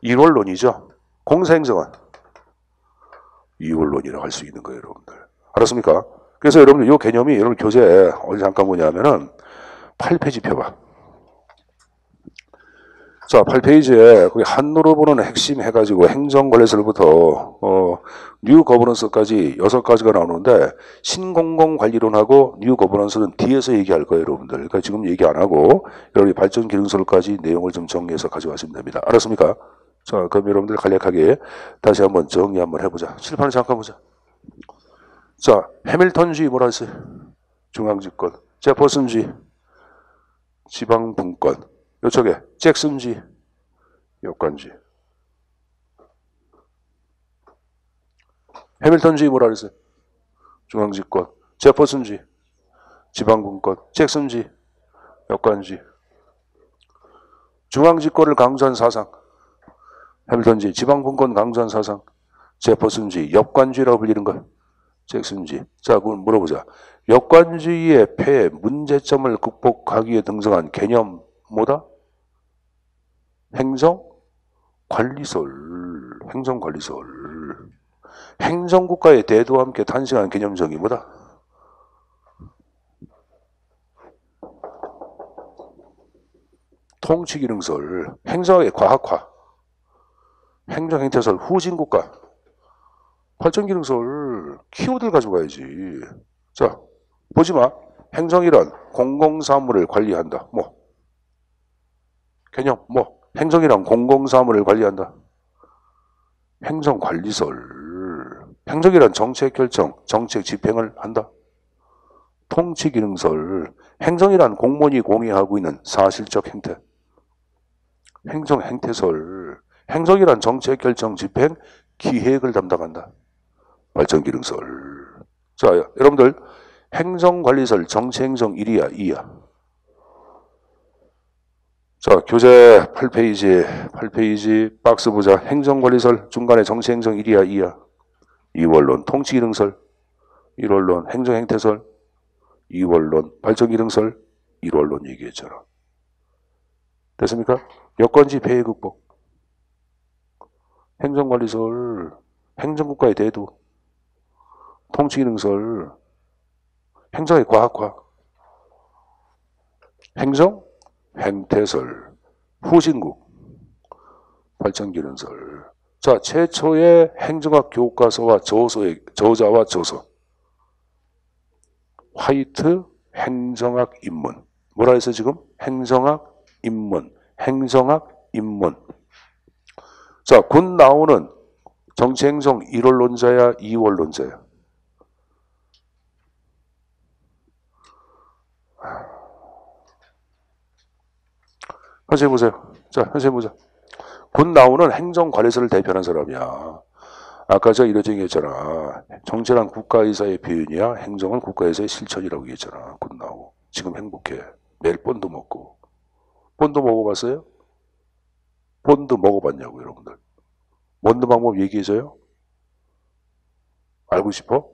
Speaker 1: 1원론이죠. 공사행정은 2원론이라고 할 수 있는 거예요, 여러분들. 알았습니까? 그래서 여러분들 이 개념이 여러분 교재에 어디 잠깐 보냐면은 8페이지 펴봐. 자, 8페이지에 거기 한노로 보는 핵심 해가지고 행정관리설부터 뉴 거버넌스까지 6가지가 나오는데 신공공관리론하고 뉴 거버넌스는 뒤에서 얘기할 거예요, 여러분들. 그러니까 지금 얘기 안 하고 여러분이 발전기능설까지 내용을 좀 정리해서 가져가시면 됩니다. 알았습니까? 자, 그럼 여러분들 간략하게 다시 한번 정리 한번 해보자. 칠판을 잠깐 보자. 자, 해밀턴주의 뭐라 했어요? 중앙집권. 제퍼슨주의 지방분권. 요쪽에 잭슨주의 역관주의. 해밀턴주의 뭐라 그랬어요? 중앙집권. 제퍼슨주의 지방분권. 잭슨주의 역관주의. 중앙집권을 강조한 사상 해밀턴주의. 지방분권 강조한 사상 제퍼슨주의. 역관주의라고 불리는 거 잭슨주의. 자, 그럼 물어보자. 역관주의의 폐해 문제점을 극복하기 위해 등장한 개념 뭐다? 행정관리설. 행정관리설. 행정국가의 대도와 함께 탄생한 개념정의 뭐다? 통치기능설. 행정의 과학화. 행정행태설. 후진국가. 발전기능설. 키워드를 가져가야지. 자, 보지마. 행정이란 공공사무를 관리한다. 뭐? 개념 뭐? 행정이란 공공사무를 관리한다. 행정관리설. 행정이란 정책결정, 정책 집행을 한다. 통치기능설. 행정이란 공무원이 공유하고 있는 사실적 행태. 행정행태설. 행정이란 정책결정, 집행, 기획을 담당한다. 발전기능설. 자, 여러분들 행정관리설 정치행정 1이야, 2야. 자, 교재 8페이지 박스 보자. 행정관리설 중간에 정치행정 1이야, 2야. 2원론 통치기능설 1원론 행정행태설 2원론 발전기능설 1원론 얘기했잖아. 됐습니까? 여건지 폐해 극복. 행정관리설 행정국가의 대도. 통치기능설 행정의 과학화. 행정 행태설, 후진국, 발전기능설. 자, 최초의 행정학 교과서와 저자와 저서. 화이트 행정학 입문. 뭐라 해서 지금? 행정학 입문. 행정학 입문. 자, 곧 나오는 정치행정 1원론자야, 2원론자야? 현재 보세요. 자, 현재 보자. 곧 나오는 행정관리설을 대표하는 사람이야. 아까 제가 이런 얘기했잖아. 정치란 국가의사의 표현이야. 행정은 국가의사의 실천이라고 얘기했잖아. 곧 나오고. 지금 행복해. 매일 본드 먹고. 본드 먹어봤어요? 본드 먹어봤냐고, 여러분들. 본드 방법 얘기해줘요? 알고 싶어?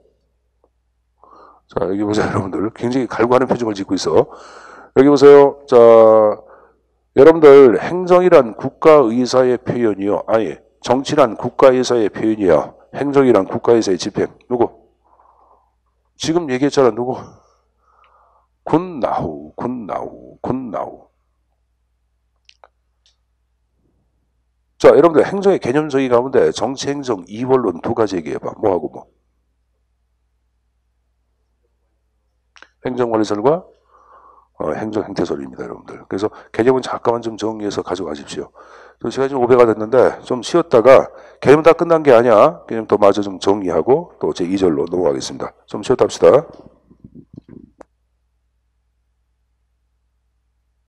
Speaker 1: 자, 여기 보세요, 여러분들. 굉장히 갈구하는 표정을 짓고 있어. 여기 보세요. 자, 여러분들 행정이란 국가의사의 표현이요. 아니 정치란 국가의사의 표현이야. 행정이란 국가의사의 집행. 누구? 지금 얘기했잖아. 누구? 군나후, 군나후, 군나후. 자, 여러분들 행정의 개념 정의 가운데 정치, 행정, 이원론 두 가지 얘기해봐. 뭐하고 뭐? 행정관리설과 행정 행태설입니다, 여러분들. 그래서 개념은 잠깐만 좀 정리해서 가져가십시오. 시간이 좀 오배가 됐는데 좀 쉬었다가 개념 다 끝난 게 아니야. 개념 또 마저 좀 정리하고 또 제 2절로 넘어가겠습니다. 좀 쉬었다 합시다.